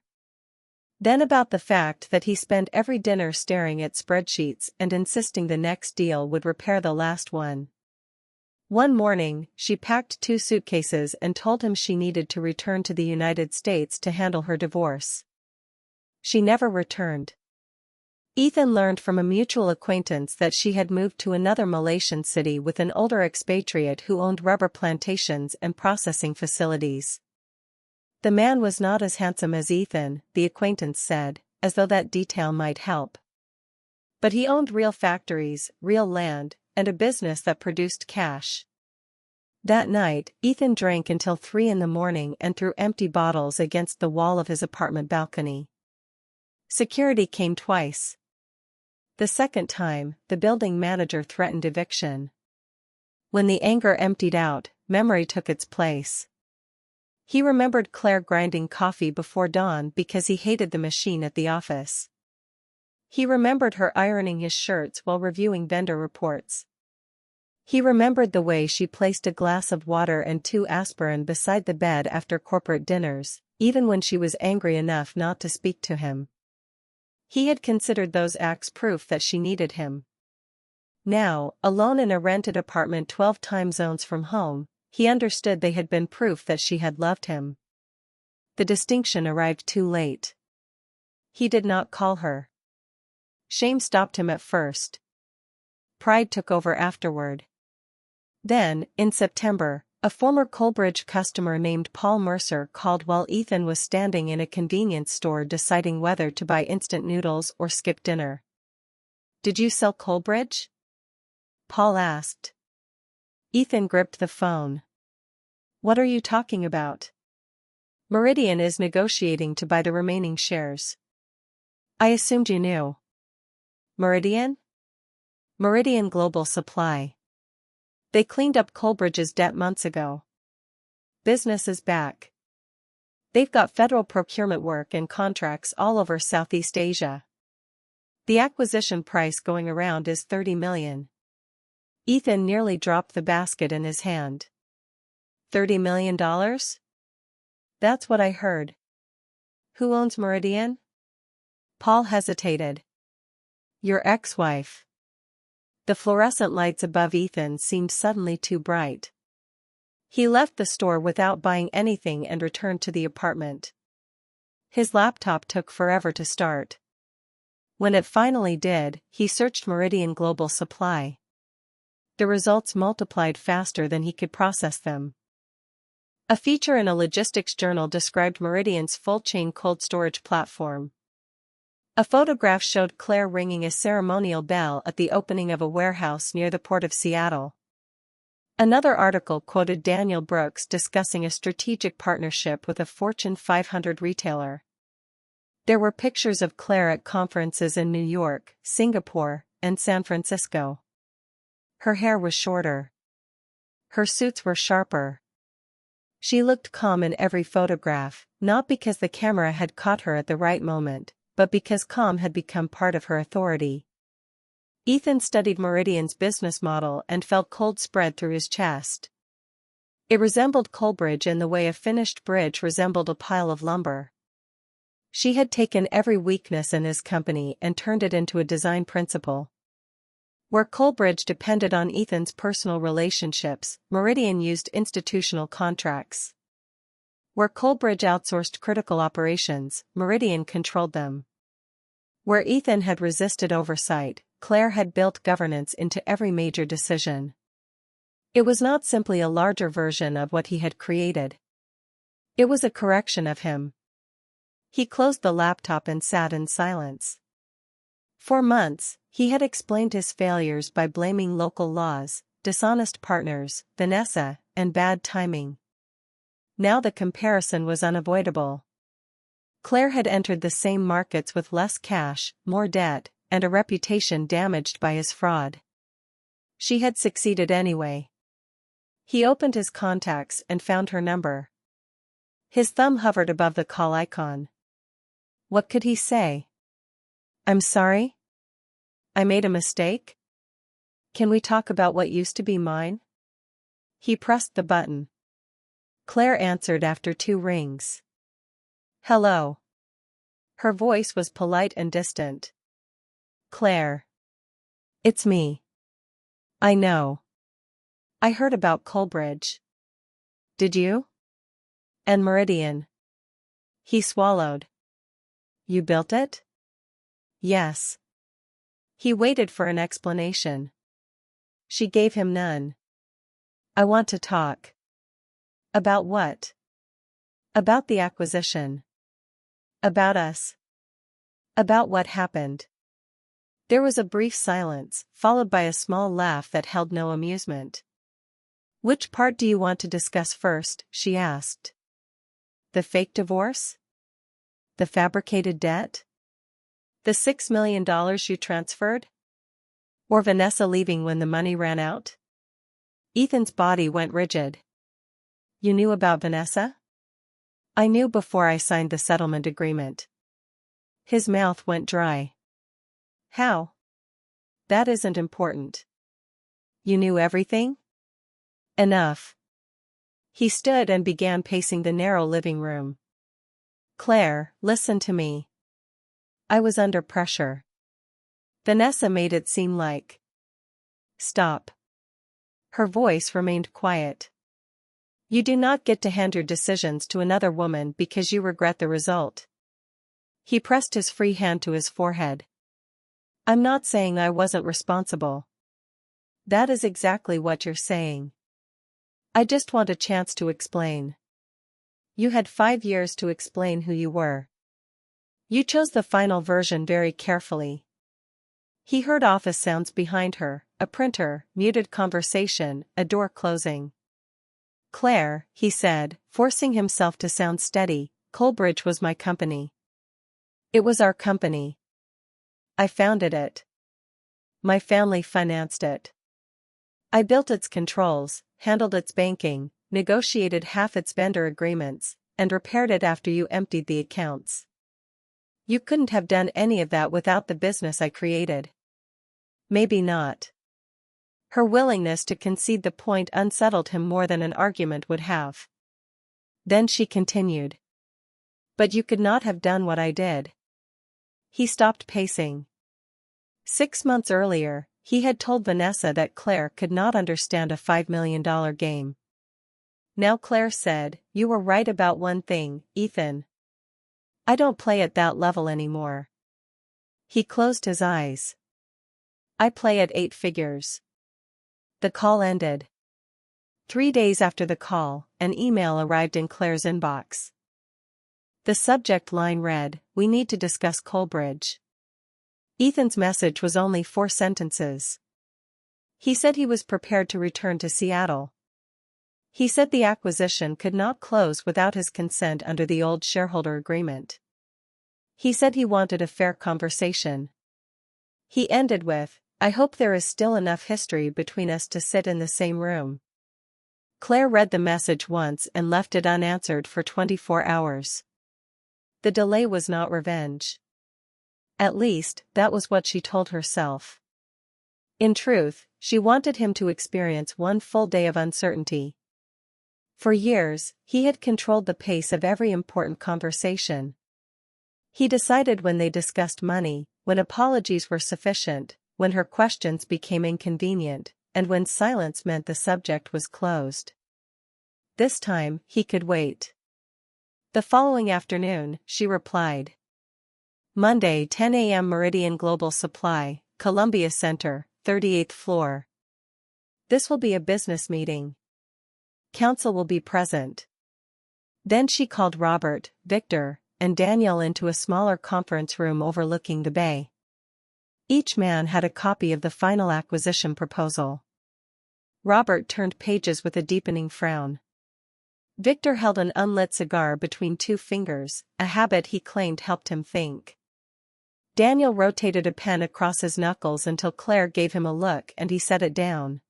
Speaker 1: Then about the fact that he spent every dinner staring at spreadsheets and insisting the next deal would repair the last one. One morning, she packed 2 suitcases and told him she needed to return to the United States to handle her divorce. She never returned. Ethan learned from a mutual acquaintance that she had moved to another Malaysian city with an older expatriate who owned rubber plantations and processing facilities. The man was not as handsome as Ethan, the acquaintance said, as though that detail might help. But he owned real factories, real land, and a business that produced cash. That night, Ethan drank until 3 a.m. and threw empty bottles against the wall of his apartment balcony. Security came twice. The second time, the building manager threatened eviction. When the anger emptied out, memory took its place. He remembered Claire grinding coffee before dawn because he hated the machine at the office. He remembered her ironing his shirts while reviewing vendor reports. He remembered the way she placed a glass of water and 2 aspirin beside the bed after corporate dinners, even when she was angry enough not to speak to him. He had considered those acts proof that she needed him. Now, alone in a rented apartment 12 time zones from home, he understood they had been proof that she had loved him. The distinction arrived too late. He did not call her. Shame stopped him at first. Pride took over afterward. Then, in September, a former Coalbridge customer named Paul Mercer called while Ethan was standing in a convenience store deciding whether to buy instant noodles or skip dinner. "Did you sell Coalbridge?" Paul asked. Ethan gripped the phone. "What are you talking about?" "Meridian is negotiating to buy the remaining shares." "I assumed you knew." "Meridian?" "Meridian Global Supply. They cleaned up Coalbridge's debt months ago. Business is back. They've got federal procurement work and contracts all over Southeast Asia. The acquisition price going around is $30 million. Ethan nearly dropped the basket in his hand. $30 million? That's what I heard. Who owns Meridian? Paul hesitated. Your ex-wife. The fluorescent lights above Ethan seemed suddenly too bright. He left the store without buying anything and returned to the apartment. His laptop took forever to start. When it finally did, he searched Meridian Global Supply. The results multiplied faster than he could process them. A feature in a logistics journal described Meridian's full-chain cold storage platform. A photograph showed Claire ringing a ceremonial bell at the opening of a warehouse near the port of Seattle. Another article quoted Daniel Brooks discussing a strategic partnership with a Fortune 500 retailer. There were pictures of Claire at conferences in New York, Singapore, and San Francisco. Her hair was shorter. Her suits were sharper. She looked calm in every photograph, not because the camera had caught her at the right moment, but because calm had become part of her authority. Ethan studied Meridian's business model and felt cold spread through his chest. It resembled Coalbridge in the way a finished bridge resembled a pile of lumber. She had taken every weakness in his company and turned it into a design principle. Where Coalbridge depended on Ethan's personal relationships, Meridian used institutional contracts. Where Coalbridge outsourced critical operations, Meridian controlled them. Where Ethan had resisted oversight, Claire had built governance into every major decision. It was not simply a larger version of what he had created. It was a correction of him. He closed the laptop and sat in silence. For months, he had explained his failures by blaming local laws, dishonest partners, Vanessa, and bad timing. Now the comparison was unavoidable. Claire had entered the same markets with less cash, more debt, and a reputation damaged by his fraud. She had succeeded anyway. He opened his contacts and found her number. His thumb hovered above the call icon. What could he say? I'm sorry? I made a mistake? Can we talk about what used to be mine? He pressed the button. Claire answered after 2 rings. Hello. Her voice was polite and distant. Claire. It's me. I know. I heard about Coleridge. Did you? And Meridian. He swallowed. You built it? Yes. He waited for an explanation. She gave him none. I want to talk. About what? About the acquisition. About us. About what happened. There was a brief silence, followed by a small laugh that held no amusement. Which part do you want to discuss first? She asked. The fake divorce? The fabricated debt? The $6 million you transferred? Or Vanessa leaving when the money ran out? Ethan's body went rigid. You knew about Vanessa? I knew before I signed the settlement agreement. His mouth went dry. How? That isn't important. You knew everything? Enough. He stood and began pacing the narrow living room. Claire, listen to me. I was under pressure. Vanessa made it seem like. Stop. Her voice remained quiet. You do not get to hand your decisions to another woman because you regret the result. He pressed his free hand to his forehead. I'm not saying I wasn't responsible. That is exactly what you're saying. I just want a chance to explain. You had 5 years to explain who you were. You chose the final version very carefully. He heard office sounds behind her, a printer, muted conversation, a door closing. Claire, he said, forcing himself to sound steady, Coleridge was my company. It was our company. I founded it. My family financed it. I built its controls, handled its banking, negotiated half its vendor agreements, and repaired it after you emptied the accounts. You couldn't have done any of that without the business I created. Maybe not. Her willingness to concede the point unsettled him more than an argument would have. Then she continued. But you could not have done what I did. He stopped pacing. 6 months earlier, he had told Vanessa that Claire could not understand a $5 million game. Now Claire said, you were right about one thing, Ethan. I don't play at that level anymore. He closed his eyes. I play at 8 figures. The call ended. 3 days after the call, an email arrived in Claire's inbox. The subject line read, we need to discuss Coleridge. Ethan's message was only 4 sentences. He said he was prepared to return to Seattle. He said the acquisition could not close without his consent under the old shareholder agreement. He said he wanted a fair conversation. He ended with, I hope there is still enough history between us to sit in the same room. Claire read the message once and left it unanswered for 24 hours. The delay was not revenge. At least, that was what she told herself. In truth, she wanted him to experience one full day of uncertainty. For years, he had controlled the pace of every important conversation. He decided when they discussed money, when apologies were sufficient, when her questions became inconvenient, and when silence meant the subject was closed. This time, he could wait. The following afternoon, she replied. Monday, 10 a.m. Meridian Global Supply, Columbia Center, 38th floor. This will be a business meeting. Counsel will be present. Then she called Robert, Victor, and Daniel into a smaller conference room overlooking the bay. Each man had a copy of the final acquisition proposal. Robert turned pages with a deepening frown. Victor held an unlit cigar between 2 fingers, a habit he claimed helped him think. Daniel rotated a pen across his knuckles until Claire gave him a look and he set it down.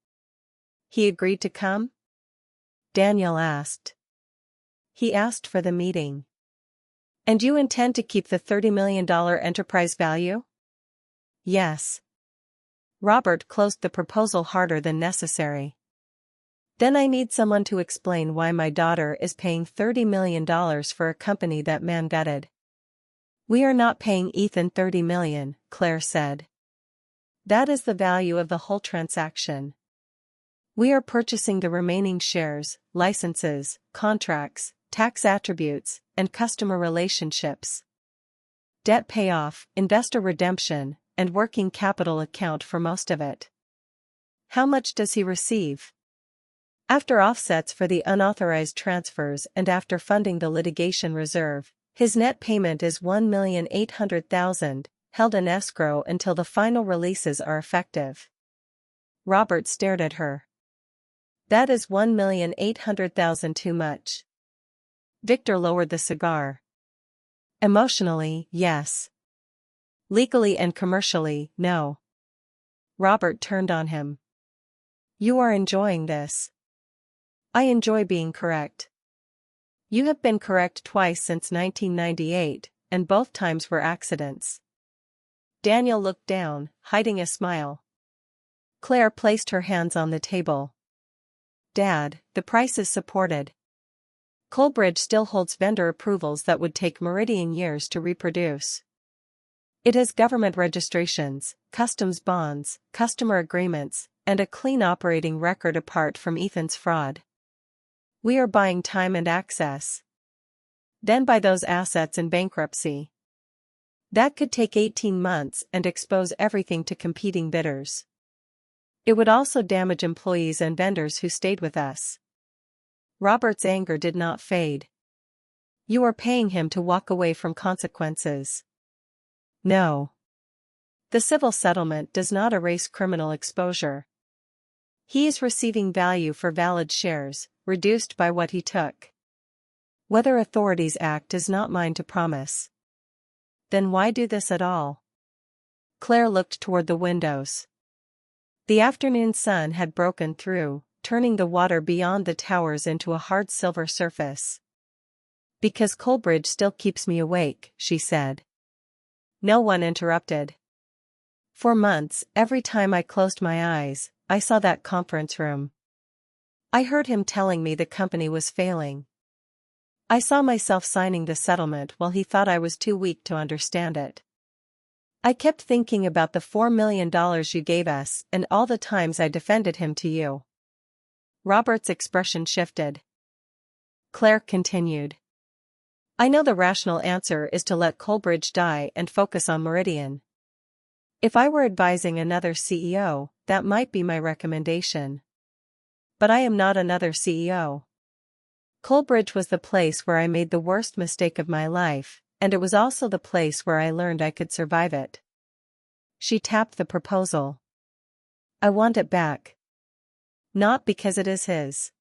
Speaker 1: He agreed to come? Daniel asked. He asked for the meeting. And you intend to keep the $30 million enterprise value? Yes. Robert closed the proposal harder than necessary. Then I need someone to explain why my daughter is paying $30 million for a company that man gutted. We are not paying Ethan $30 million, Claire said. That is the value of the whole transaction. We are purchasing the remaining shares, licenses, contracts, tax attributes, and customer relationships. Debt payoff, investor redemption, and working capital account for most of it. How much does he receive? After offsets for the unauthorized transfers and after funding the litigation reserve, his net payment is $1,800,000, held in escrow until the final releases are effective. Robert stared at her. That is $1,800,000 too much. Victor lowered the cigar. Emotionally, yes. Legally and commercially, no. Robert turned on him. You are enjoying this. I enjoy being correct. You have been correct twice since 1998, and both times were accidents. Daniel looked down, hiding a smile. Claire placed her hands on the table. Dad, the price is supported. Coalbridge still holds vendor approvals that would take Meridian years to reproduce. It has government registrations, customs bonds, customer agreements, and a clean operating record apart from Ethan's fraud. We are buying time and access. Then buy those assets in bankruptcy. That could take 18 months and expose everything to competing bidders. It would also damage employees and vendors who stayed with us. Robert's anger did not fade. You are paying him to walk away from consequences. No. The civil settlement does not erase criminal exposure. He is receiving value for valid shares, reduced by what he took. Whether authorities act is not mine to promise. Then why do this at all? Claire looked toward the windows. The afternoon sun had broken through, turning the water beyond the towers into a hard silver surface. Because Coalbridge still keeps me awake, she said. No one interrupted. For months, every time I closed my eyes, I saw that conference room. I heard him telling me the company was failing. I saw myself signing the settlement while he thought I was too weak to understand it. I kept thinking about the $4 million you gave us and all the times I defended him to you. Robert's expression shifted. Claire continued. I know the rational answer is to let Coalbridge die and focus on Meridian. If I were advising another CEO, that might be my recommendation. But I am not another CEO. Coalbridge was the place where I made the worst mistake of my life, and it was also the place where I learned I could survive it. She tapped the proposal. I want it back. Not because it is his.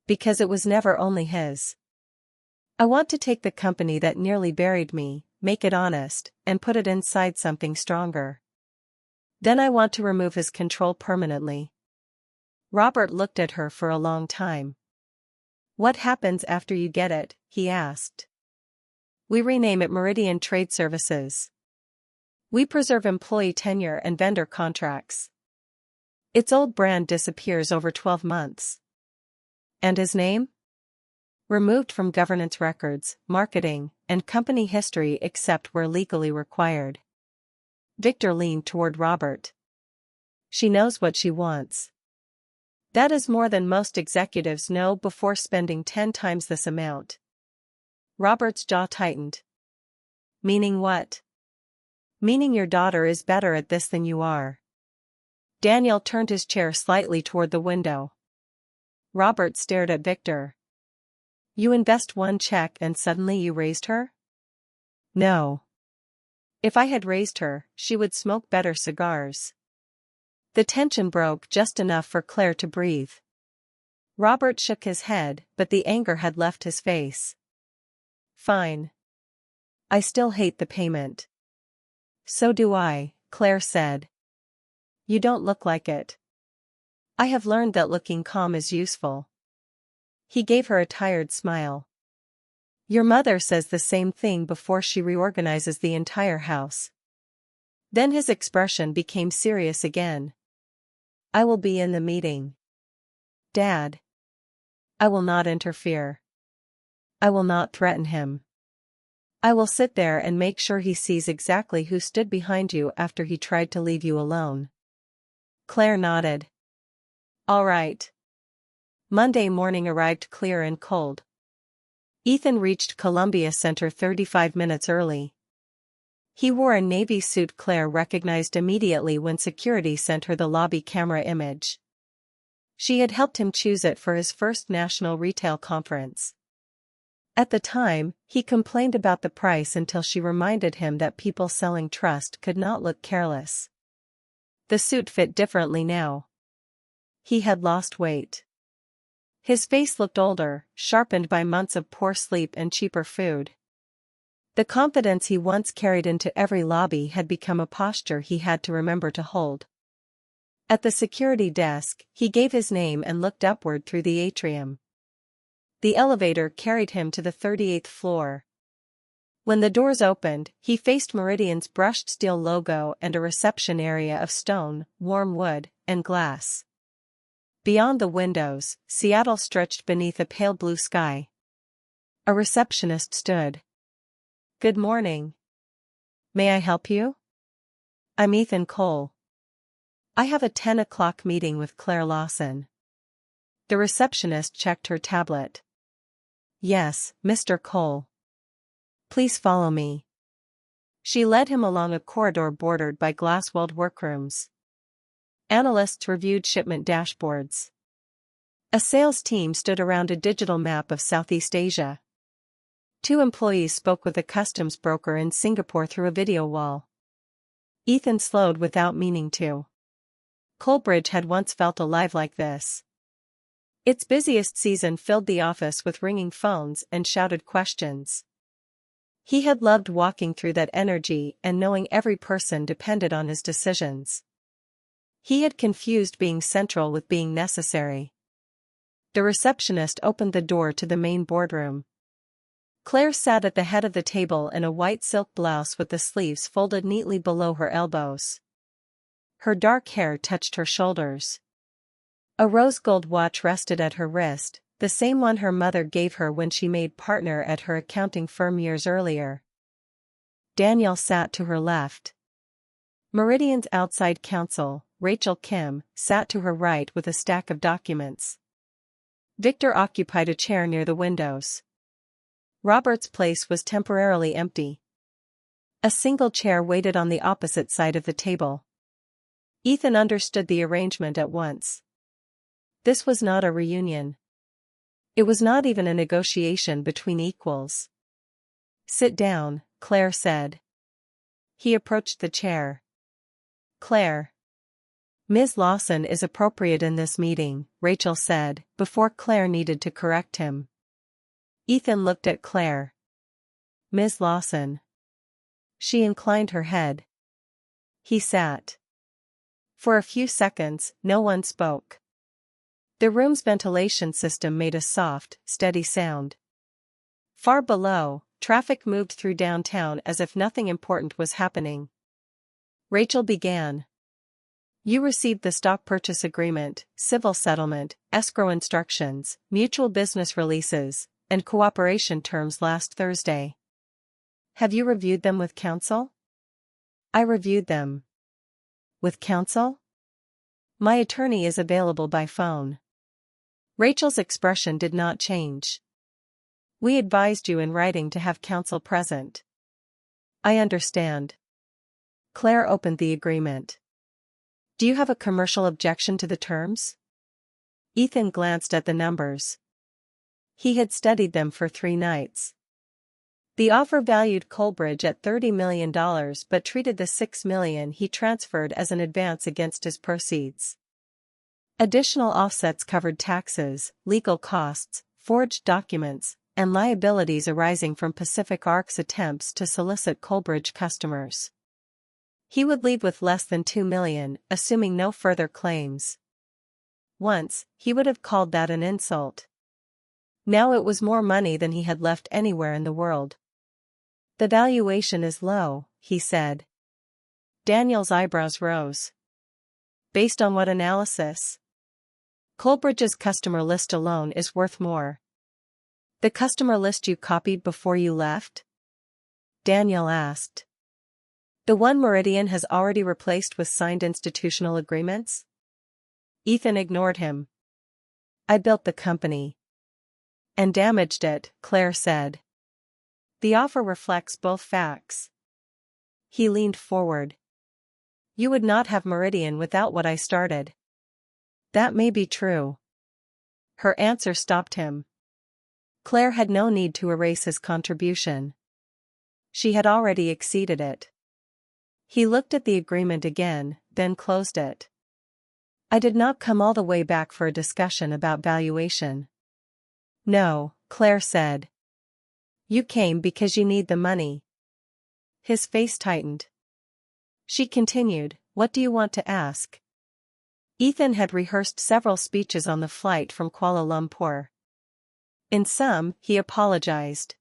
Speaker 1: Because it was never only his. I want to take the company that nearly buried me, make it honest, and put it inside something stronger. Then I want to remove his control permanently. Robert looked at her for a long time. What happens after you get it? He asked. We rename it Meridian Trade Services. We preserve employee tenure and vendor contracts. Its old brand disappears over 12 months. And his name? Removed from governance records, marketing, and company history except where legally required. Victor leaned toward Robert. She knows what she wants. That is more than most executives know before spending 10 times this amount. Robert's jaw tightened. Meaning what? Meaning your daughter is better at this than you are. Daniel turned his chair slightly toward the window. Robert stared at Victor. You invest one check and suddenly you raised her? No. If I had raised her, she would smoke better cigars. The tension broke just enough for Claire to breathe. Robert shook his head, but the anger had left his face. Fine. I still hate the payment. So do I, Claire said. You don't look like it. I have learned that looking calm is useful. He gave her a tired smile. Your mother says the same thing before she reorganizes the entire house. Then his expression became serious again. I will be in the meeting. Dad. I will not interfere. I will not threaten him. I will sit there and make sure he sees exactly who stood behind you after he tried to leave you alone. Claire nodded. All right. Monday morning arrived clear and cold. Ethan reached Columbia Center 35 minutes early. He wore a navy suit Claire recognized immediately when security sent her the lobby camera image. She had helped him choose it for his first national retail conference. At the time, he complained about the price until she reminded him that people selling trust could not look careless. The suit fit differently now. He had lost weight. His face looked older, sharpened by months of poor sleep and cheaper food. The confidence he once carried into every lobby had become a posture he had to remember to hold. At the security desk, he gave his name and looked upward through the atrium. The elevator carried him to the 38th floor. When the doors opened, he faced Meridian's brushed steel logo and a reception area of stone, warm wood, and glass. Beyond the windows, Seattle stretched beneath a pale blue sky. A receptionist stood. Good morning. May I help you? I'm Ethan Cole. I have a 10 o'clock meeting with Claire Lawson. The receptionist checked her tablet. Yes, Mr. Cole. Please follow me. She led him along a corridor bordered by glass-walled workrooms. Analysts reviewed shipment dashboards. A sales team stood around a digital map of Southeast Asia. 2 employees spoke with a customs broker in Singapore through a video wall. Ethan slowed without meaning to. Coalbridge had once felt alive like this. Its busiest season filled the office with ringing phones and shouted questions. He had loved walking through that energy and knowing every person depended on his decisions. He had confused being central with being necessary. The receptionist opened the door to the main boardroom. Claire sat at the head of the table in a white silk blouse with the sleeves folded neatly below her elbows. Her dark hair touched her shoulders. A rose gold watch rested at her wrist, the same one her mother gave her when she made partner at her accounting firm years earlier. Danielle sat to her left. Meridian's outside counsel, Rachel Kim, sat to her right with a stack of documents. Victor occupied a chair near the windows. Robert's place was temporarily empty. A single chair waited on the opposite side of the table. Ethan understood the arrangement at once. This was not a reunion. It was not even a negotiation between equals. Sit down, Claire said. He approached the chair. Claire. Ms. Lawson is appropriate in this meeting, Rachel said, before Claire needed to correct him. Ethan looked at Claire. Ms. Lawson. She inclined her head. He sat. For a few seconds, no one spoke. The room's ventilation system made a soft, steady sound. Far below, traffic moved through downtown as if nothing important was happening. Rachel began. You received the stock purchase agreement, civil settlement, escrow instructions, mutual business releases, and cooperation terms last Thursday. Have you reviewed them with counsel? I reviewed them. With counsel? My attorney is available by phone. Rachel's expression did not change. We advised you in writing to have counsel present. I understand. Claire opened the agreement. Do you have a commercial objection to the terms? Ethan glanced at the numbers. He had studied them for 3 nights. The offer valued Coalbridge at $30 million but treated the $6 million he transferred as an advance against his proceeds. Additional offsets covered taxes, legal costs, forged documents, and liabilities arising from Pacific Arc's attempts to solicit Coalbridge customers. He would leave with less than $2 million, assuming no further claims. Once, he would have called that an insult. Now it was more money than he had left anywhere in the world. The valuation is low, he said. Daniel's eyebrows rose. Based on what analysis? Coalbridge's customer list alone is worth more. The customer list you copied before you left? Daniel asked. The one Meridian has already replaced with signed institutional agreements? Ethan ignored him. I built the company. And damaged it, Claire said. The offer reflects both facts. He leaned forward. You would not have Meridian without what I started. That may be true. Her answer stopped him. Claire had no need to erase his contribution. She had already exceeded it. He looked at the agreement again, then closed it. I did not come all the way back for a discussion about valuation. No, Claire said. You came because you need the money. His face tightened. She continued, what do you want to ask? Ethan had rehearsed several speeches on the flight from Kuala Lumpur. In some, he apologized.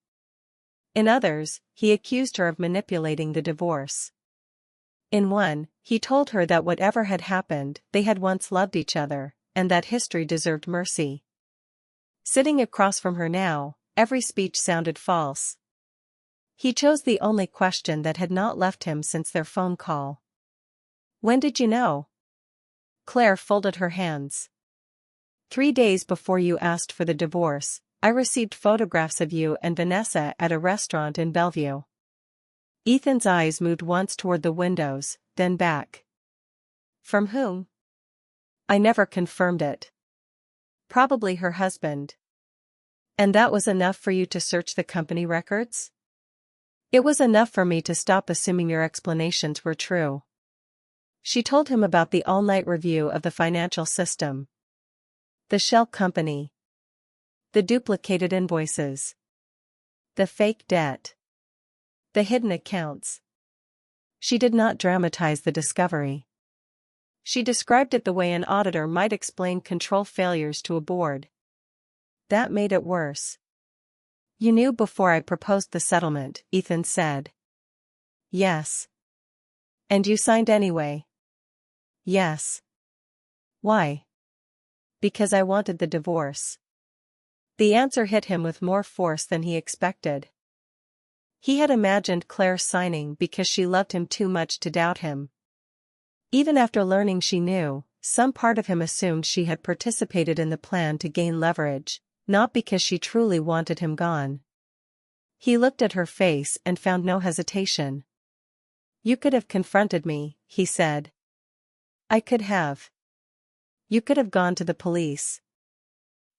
Speaker 1: In others, he accused her of manipulating the divorce. In one, he told her that whatever had happened, they had once loved each other, and that history deserved mercy. Sitting across from her now, every speech sounded false. He chose the only question that had not left him since their phone call. When did you know? Claire folded her hands. 3 days before you asked for the divorce, I received photographs of you and Vanessa at a restaurant in Bellevue. Ethan's eyes moved once toward the windows, then back. From whom? I never confirmed it. Probably her husband. And that was enough for you to search the company records? It was enough for me to stop assuming your explanations were true. She told him about the all-night review of the financial system. The shell company. The duplicated invoices. The fake debt. The hidden accounts. She did not dramatize the discovery. She described it the way an auditor might explain control failures to a board. That made it worse. You knew before I proposed the settlement, Ethan said. Yes. And you signed anyway? Yes. Why? Because I wanted the divorce. The answer hit him with more force than he expected. He had imagined Claire signing because she loved him too much to doubt him. Even after learning she knew, some part of him assumed she had participated in the plan to gain leverage, not because she truly wanted him gone. He looked at her face and found no hesitation. You could have confronted me, he said. I could have. You could have gone to the police.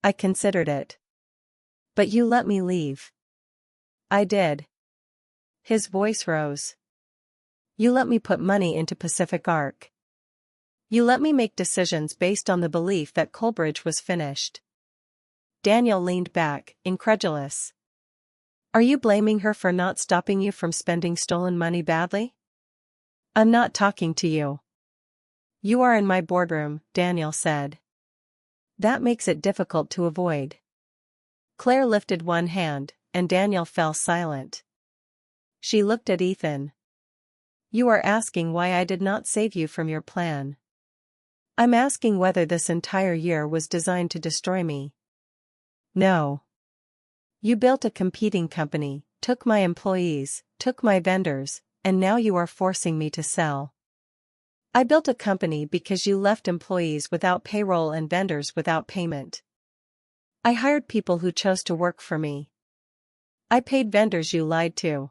Speaker 1: I considered it. But you let me leave. I did. His voice rose. You let me put money into Pacific Arc. You let me make decisions based on the belief that Coleridge was finished. Daniel leaned back, incredulous. Are you blaming her for not stopping you from spending stolen money badly? I'm not talking to you. You are in my boardroom, Daniel said. That makes it difficult to avoid. Claire lifted one hand, and Daniel fell silent. She looked at Ethan. You are asking why I did not save you from your plan. I'm asking whether this entire year was designed to destroy me. No. You built a competing company, took my employees, took my vendors, and now you are forcing me to sell. I built a company because you left employees without payroll and vendors without payment. I hired people who chose to work for me. I paid vendors you lied to.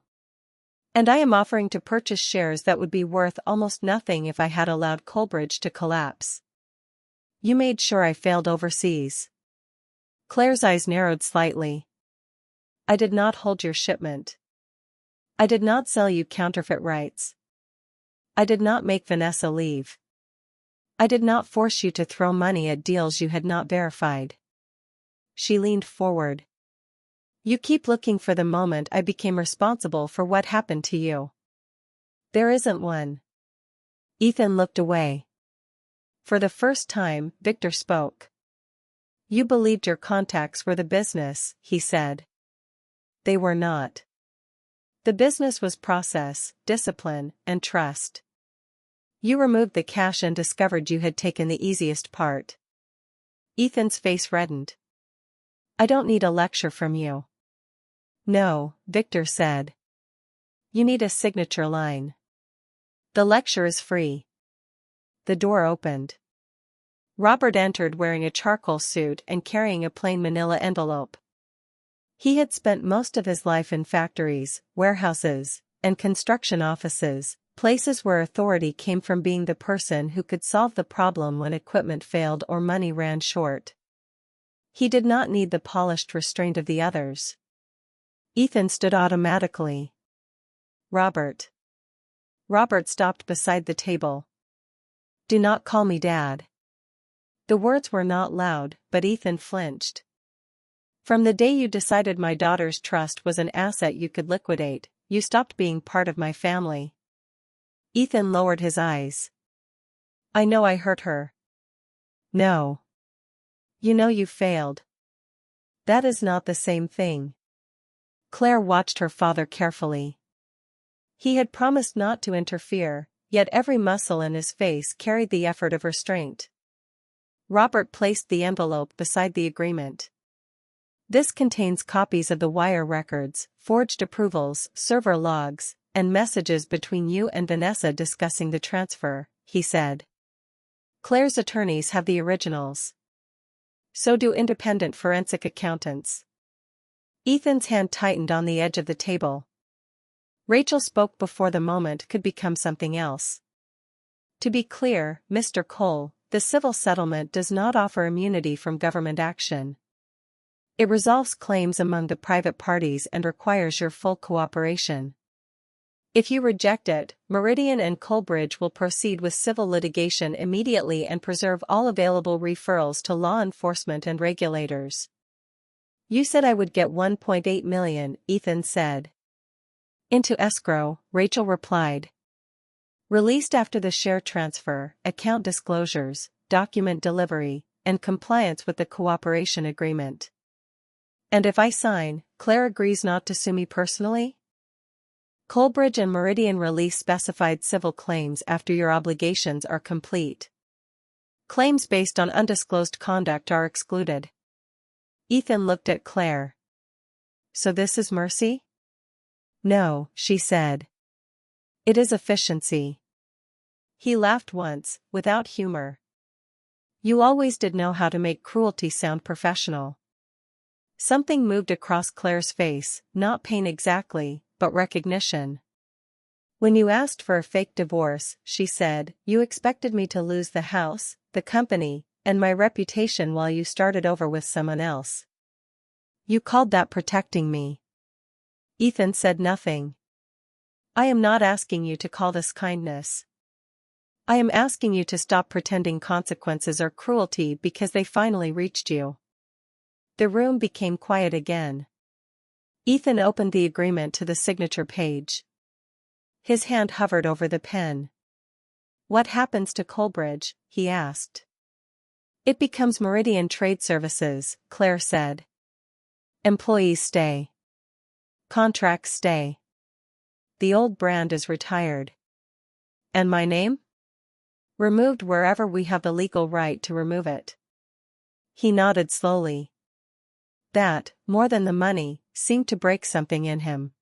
Speaker 1: And I am offering to purchase shares that would be worth almost nothing if I had allowed Coleridge to collapse. You made sure I failed overseas. Claire's eyes narrowed slightly. I did not hold your shipment. I did not sell you counterfeit rights. I did not make Vanessa leave. I did not force you to throw money at deals you had not verified. She leaned forward. You keep looking for the moment I became responsible for what happened to you. There isn't one. Ethan looked away. For the first time, Victor spoke. You believed your contacts were the business, he said. They were not. The business was process, discipline, and trust. You removed the cash and discovered you had taken the easiest part. Ethan's face reddened. I don't need a lecture from you. No, Victor said. You need a signature line. The lecture is free. The door opened. Robert entered wearing a charcoal suit and carrying a plain manila envelope. He had spent most of his life in factories, warehouses, and construction offices, places where authority came from being the person who could solve the problem when equipment failed or money ran short. He did not need the polished restraint of the others. Ethan stood automatically. Robert. Robert stopped beside the table. Do not call me Dad. The words were not loud, but Ethan flinched. From the day you decided my daughter's trust was an asset you could liquidate, you stopped being part of my family. Ethan lowered his eyes. I know I hurt her. No. You know you failed. That is not the same thing. Claire watched her father carefully. He had promised not to interfere, yet every muscle in his face carried the effort of restraint. Robert placed the envelope beside the agreement. This contains copies of the wire records, forged approvals, server logs, and messages between you and Vanessa discussing the transfer, he said. Claire's attorneys have the originals. So do independent forensic accountants. Ethan's hand tightened on the edge of the table. Rachel spoke before the moment could become something else. To be clear, Mr. Cole, the civil settlement does not offer immunity from government action. It resolves claims among the private parties and requires your full cooperation. If you reject it, Meridian and Coalbridge will proceed with civil litigation immediately and preserve all available referrals to law enforcement and regulators. You said I would get $1.8 million, Ethan said. Into escrow, Rachel replied. Released after the share transfer, account disclosures, document delivery, and compliance with the cooperation agreement. And if I sign, Claire agrees not to sue me personally? Coalbridge and Meridian release specified civil claims after your obligations are complete. Claims based on undisclosed conduct are excluded. Ethan looked at Claire. So this is mercy? No, she said. It is efficiency. He laughed once, without humor. You always did know how to make cruelty sound professional. Something moved across Claire's face, not pain exactly, but recognition. When you asked for a fake divorce, she said, you expected me to lose the house, the company, and my reputation while you started over with someone else. You called that protecting me. Ethan said nothing. I am not asking you to call this kindness. I am asking you to stop pretending consequences are cruelty because they finally reached you. The room became quiet again. Ethan opened the agreement to the signature page. His hand hovered over the pen. What happens to Coalbridge? He asked. It becomes Meridian Trade Services, Claire said. Employees stay. Contracts stay. The old brand is retired. And my name? Removed wherever we have the legal right to remove it. He nodded slowly. That, more than the money, seemed to break something in him.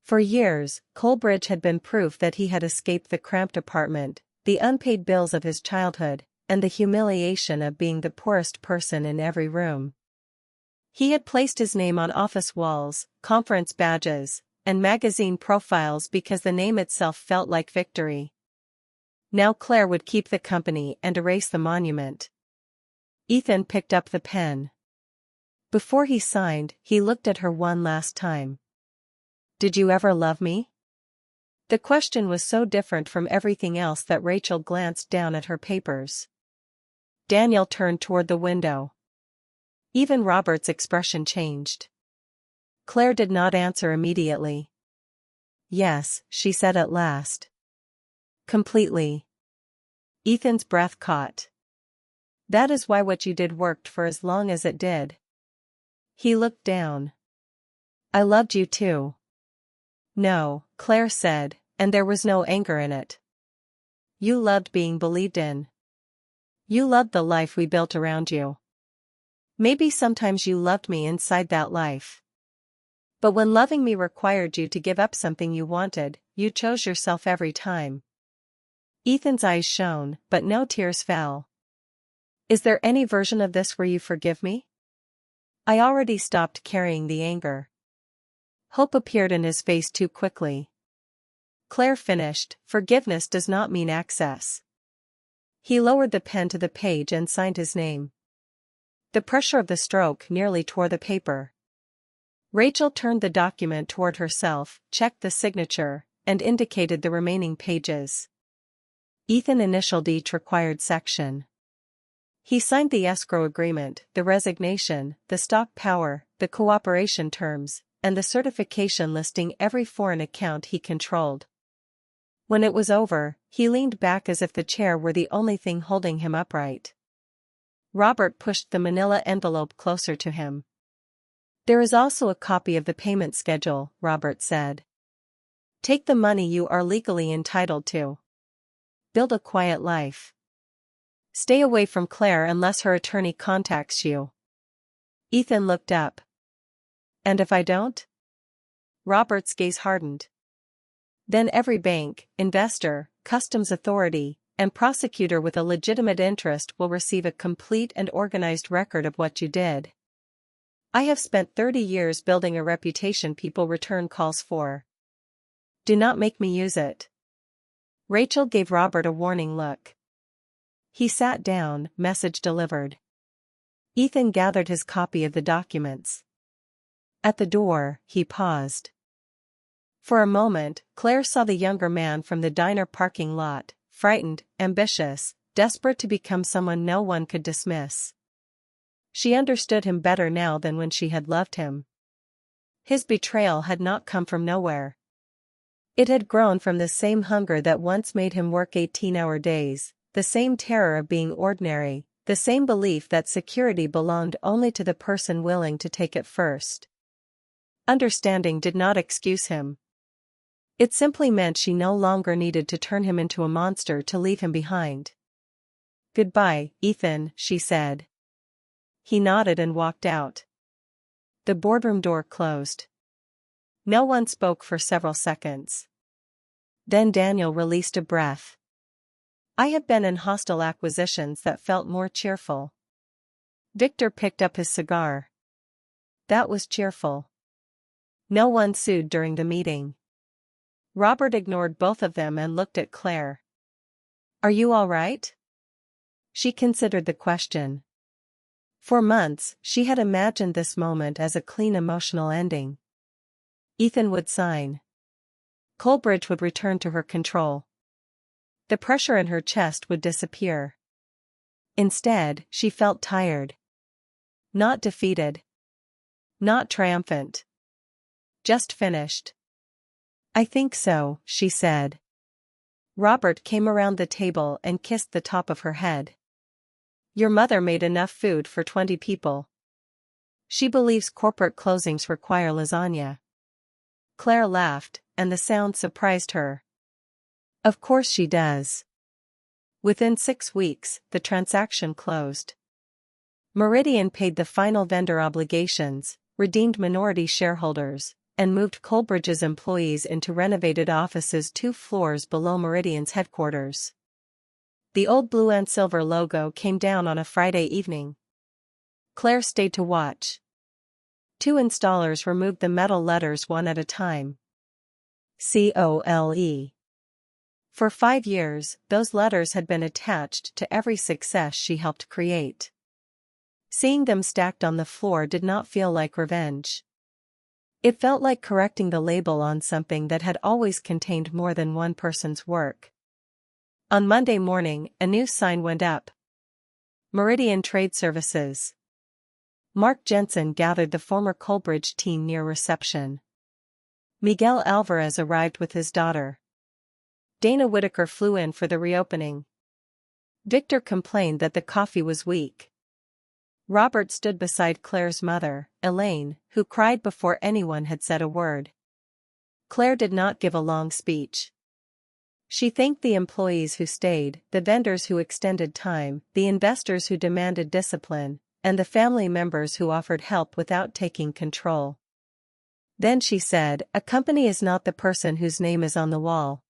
Speaker 1: For years, Coalbridge had been proof that he had escaped the cramped apartment, the unpaid bills of his childhood, and the humiliation of being the poorest person in every room. He had placed his name on office walls, conference badges, and magazine profiles because the name itself felt like victory. Now Claire would keep the company and erase the monument. Ethan picked up the pen. Before he signed, he looked at her one last time. Did you ever love me? The question was so different from everything else that Rachel glanced down at her papers. Daniel turned toward the window. Even Robert's expression changed. Claire did not answer immediately. Yes, she said at last. Completely. Ethan's breath caught. That is why what you did worked for as long as it did. He looked down. I loved you too. No, Claire said, and there was no anger in it. You loved being believed in. You loved the life we built around you. Maybe sometimes you loved me inside that life. But when loving me required you to give up something you wanted, you chose yourself every time. Ethan's eyes shone, but no tears fell. Is there any version of this where you forgive me? I already stopped carrying the anger. Hope appeared in his face too quickly. Claire finished, forgiveness does not mean access. He lowered the pen to the page and signed his name. The pressure of the stroke nearly tore the paper. Rachel turned the document toward herself, checked the signature, and indicated the remaining pages. Ethan initialed each required section. He signed the escrow agreement, the resignation, the stock power, the cooperation terms, and the certification listing every foreign account he controlled. When it was over, he leaned back as if the chair were the only thing holding him upright. Robert pushed the manila envelope closer to him. There is also a copy of the payment schedule, Robert said. Take the money you are legally entitled to. Build a quiet life. Stay away from Claire unless her attorney contacts you. Ethan looked up. And if I don't? Robert's gaze hardened. Then every bank, investor, customs authority, and prosecutor with a legitimate interest will receive a complete and organized record of what you did. I have spent 30 years building a reputation people return calls for. Do not make me use it. Rachel gave Robert a warning look. He sat down, message delivered. Ethan gathered his copy of the documents. At the door, he paused. For a moment, Claire saw the younger man from the diner parking lot, frightened, ambitious, desperate to become someone no one could dismiss. She understood him better now than when she had loved him. His betrayal had not come from nowhere. It had grown from the same hunger that once made him work 18-hour days, the same terror of being ordinary, the same belief that security belonged only to the person willing to take it first. Understanding did not excuse him. It simply meant she no longer needed to turn him into a monster to leave him behind. Goodbye, Ethan, she said. He nodded and walked out. The boardroom door closed. No one spoke for several seconds. Then Daniel released a breath. I have been in hostile acquisitions that felt more cheerful. Victor picked up his cigar. That was cheerful. No one sued during the meeting. Robert ignored both of them and looked at Claire. Are you all right? She considered the question. For months, she had imagined this moment as a clean emotional ending. Ethan would sign. Coleridge would return to her control. The pressure in her chest would disappear. Instead, she felt tired. Not defeated. Not triumphant. Just finished. I think so, she said. Robert came around the table and kissed the top of her head. Your mother made enough food for 20 people. She believes corporate closings require lasagna. Claire laughed, and the sound surprised her. Of course she does. Within 6 weeks, the transaction closed. Meridian paid the final vendor obligations, redeemed minority shareholders, and moved Coleridge's employees into renovated offices 2 floors below Meridian's headquarters. The old blue and silver logo came down on a Friday evening. Claire stayed to watch. 2 installers removed the metal letters one at a time. COLE. For 5 years, those letters had been attached to every success she helped create. Seeing them stacked on the floor did not feel like revenge. It felt like correcting the label on something that had always contained more than one person's work. On Monday morning, a new sign went up. Meridian Trade Services. Mark Jensen gathered the former Coleridge team near reception. Miguel Alvarez arrived with his daughter. Dana Whitaker flew in for the reopening. Victor complained that the coffee was weak. Robert stood beside Claire's mother, Elaine, who cried before anyone had said a word. Claire did not give a long speech. She thanked the employees who stayed, the vendors who extended time, the investors who demanded discipline, and the family members who offered help without taking control. Then she said, "A company is not the person whose name is on the wall.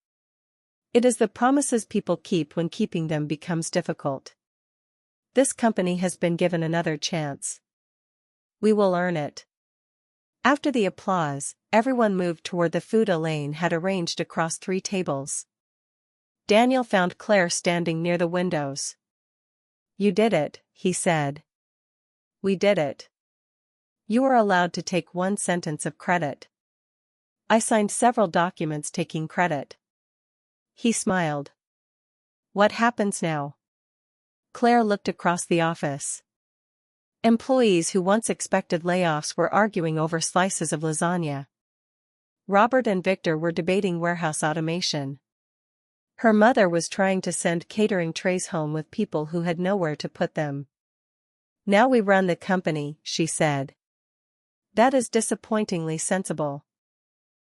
Speaker 1: It is the promises people keep when keeping them becomes difficult. This company has been given another chance. We will earn it." After the applause, everyone moved toward the food Elaine had arranged across 3 tables. Daniel found Claire standing near the windows. "You did it," he said. "We did it. You are allowed to take 1 sentence of credit. I signed several documents taking credit." He smiled. "What happens now?" Claire looked across the office. Employees who once expected layoffs were arguing over slices of lasagna. Robert and Victor were debating warehouse automation. Her mother was trying to send catering trays home with people who had nowhere to put them. "Now we run the company," she said. "That is disappointingly sensible.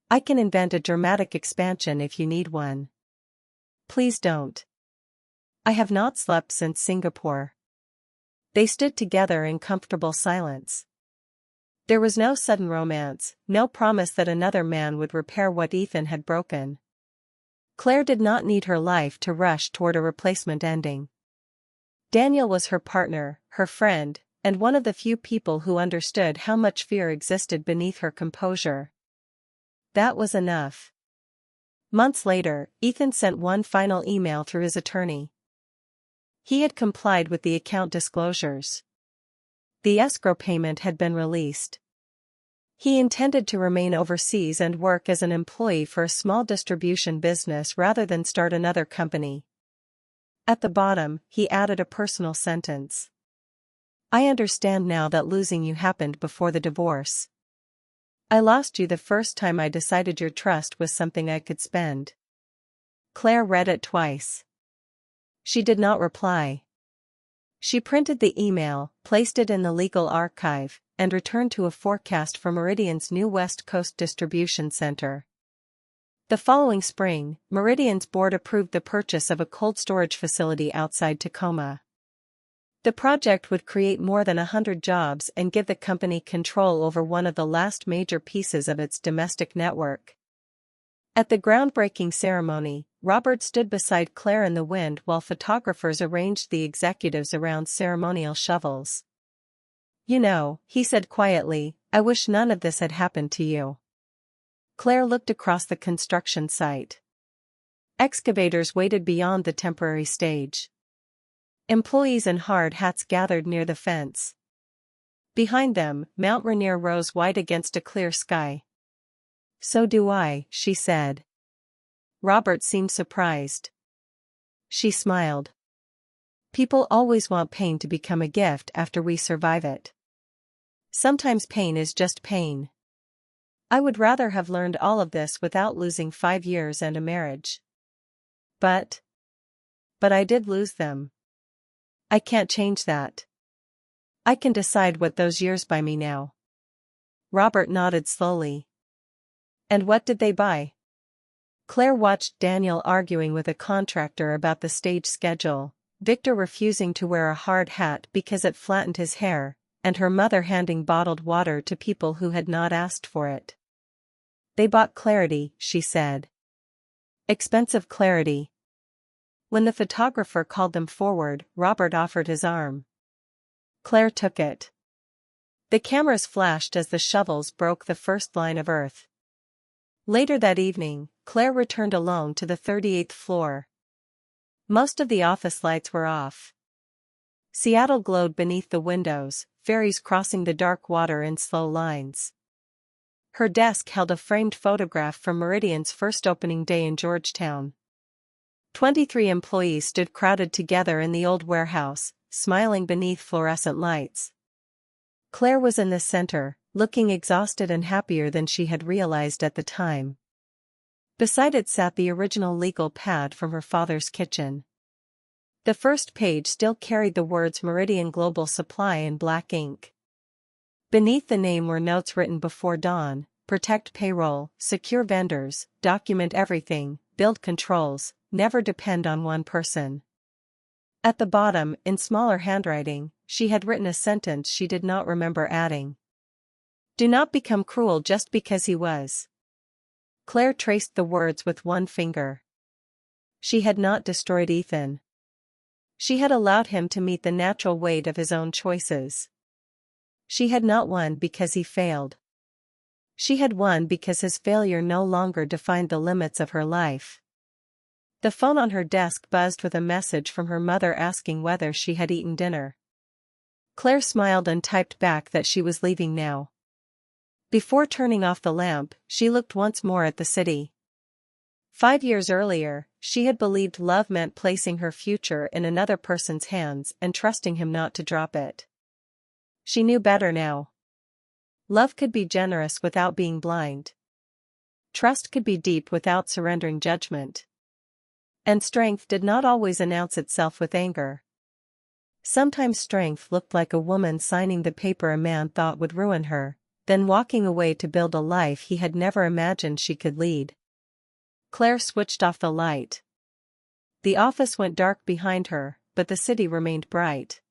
Speaker 1: I can invent a dramatic expansion if you need one." "Please don't. I have not slept since Singapore." They stood together in comfortable silence. There was no sudden romance, no promise that another man would repair what Ethan had broken. Claire did not need her life to rush toward a replacement ending. Daniel was her partner, her friend, and one of the few people who understood how much fear existed beneath her composure. That was enough. Months later, Ethan sent one final email through his attorney. He had complied with the account disclosures. The escrow payment had been released. He intended to remain overseas and work as an employee for a small distribution business rather than start another company. At the bottom, he added a personal sentence. "I understand now that losing you happened before the divorce. I lost you the first time I decided your trust was something I could spend." Claire read it twice. She did not reply. She printed the email, placed it in the legal archive, and returned to a forecast for Meridian's new West Coast distribution center. The following spring, Meridian's board approved the purchase of a cold storage facility outside Tacoma. The project would create more than 100 jobs and give the company control over one of the last major pieces of its domestic network. At the groundbreaking ceremony, Robert stood beside Claire in the wind while photographers arranged the executives around ceremonial shovels. "You know," he said quietly, "I wish none of this had happened to you." Claire looked across the construction site. Excavators waited beyond the temporary stage. Employees in hard hats gathered near the fence. Behind them, Mount Rainier rose white against a clear sky. "So do I," she said. Robert seemed surprised. She smiled. "People always want pain to become a gift after we survive it. Sometimes pain is just pain. I would rather have learned all of this without losing 5 years and a marriage. But I did lose them. I can't change that. I can decide what those years buy me now." Robert nodded slowly. "And what did they buy?" Claire watched Daniel arguing with a contractor about the stage schedule, Victor refusing to wear a hard hat because it flattened his hair, and her mother handing bottled water to people who had not asked for it. "They bought clarity," she said. "Expensive clarity." When the photographer called them forward, Robert offered his arm. Claire took it. The cameras flashed as the shovels broke the first line of earth. Later that evening, Claire returned alone to the 38th floor. Most of the office lights were off. Seattle glowed beneath the windows, ferries crossing the dark water in slow lines. Her desk held a framed photograph from Meridian's first opening day in Georgetown. 23 employees stood crowded together in the old warehouse, smiling beneath fluorescent lights. Claire was in the center, looking exhausted and happier than she had realized at the time. Beside it sat the original legal pad from her father's kitchen. The first page still carried the words Meridian Global Supply in black ink. Beneath the name were notes written before dawn: protect payroll, secure vendors, document everything, build controls, never depend on one person. At the bottom, in smaller handwriting, she had written a sentence she did not remember adding. Do not become cruel just because he was. Claire traced the words with one finger. She had not destroyed Ethan. She had allowed him to meet the natural weight of his own choices. She had not won because he failed. She had won because his failure no longer defined the limits of her life. The phone on her desk buzzed with a message from her mother asking whether she had eaten dinner. Claire smiled and typed back that she was leaving now. Before turning off the lamp, she looked once more at the city. 5 years earlier, she had believed love meant placing her future in another person's hands and trusting him not to drop it. She knew better now. Love could be generous without being blind. Trust could be deep without surrendering judgment. And strength did not always announce itself with anger. Sometimes strength looked like a woman signing the paper a man thought would ruin her, then walking away to build a life he had never imagined she could lead. Claire switched off the light. The office went dark behind her, but the city remained bright.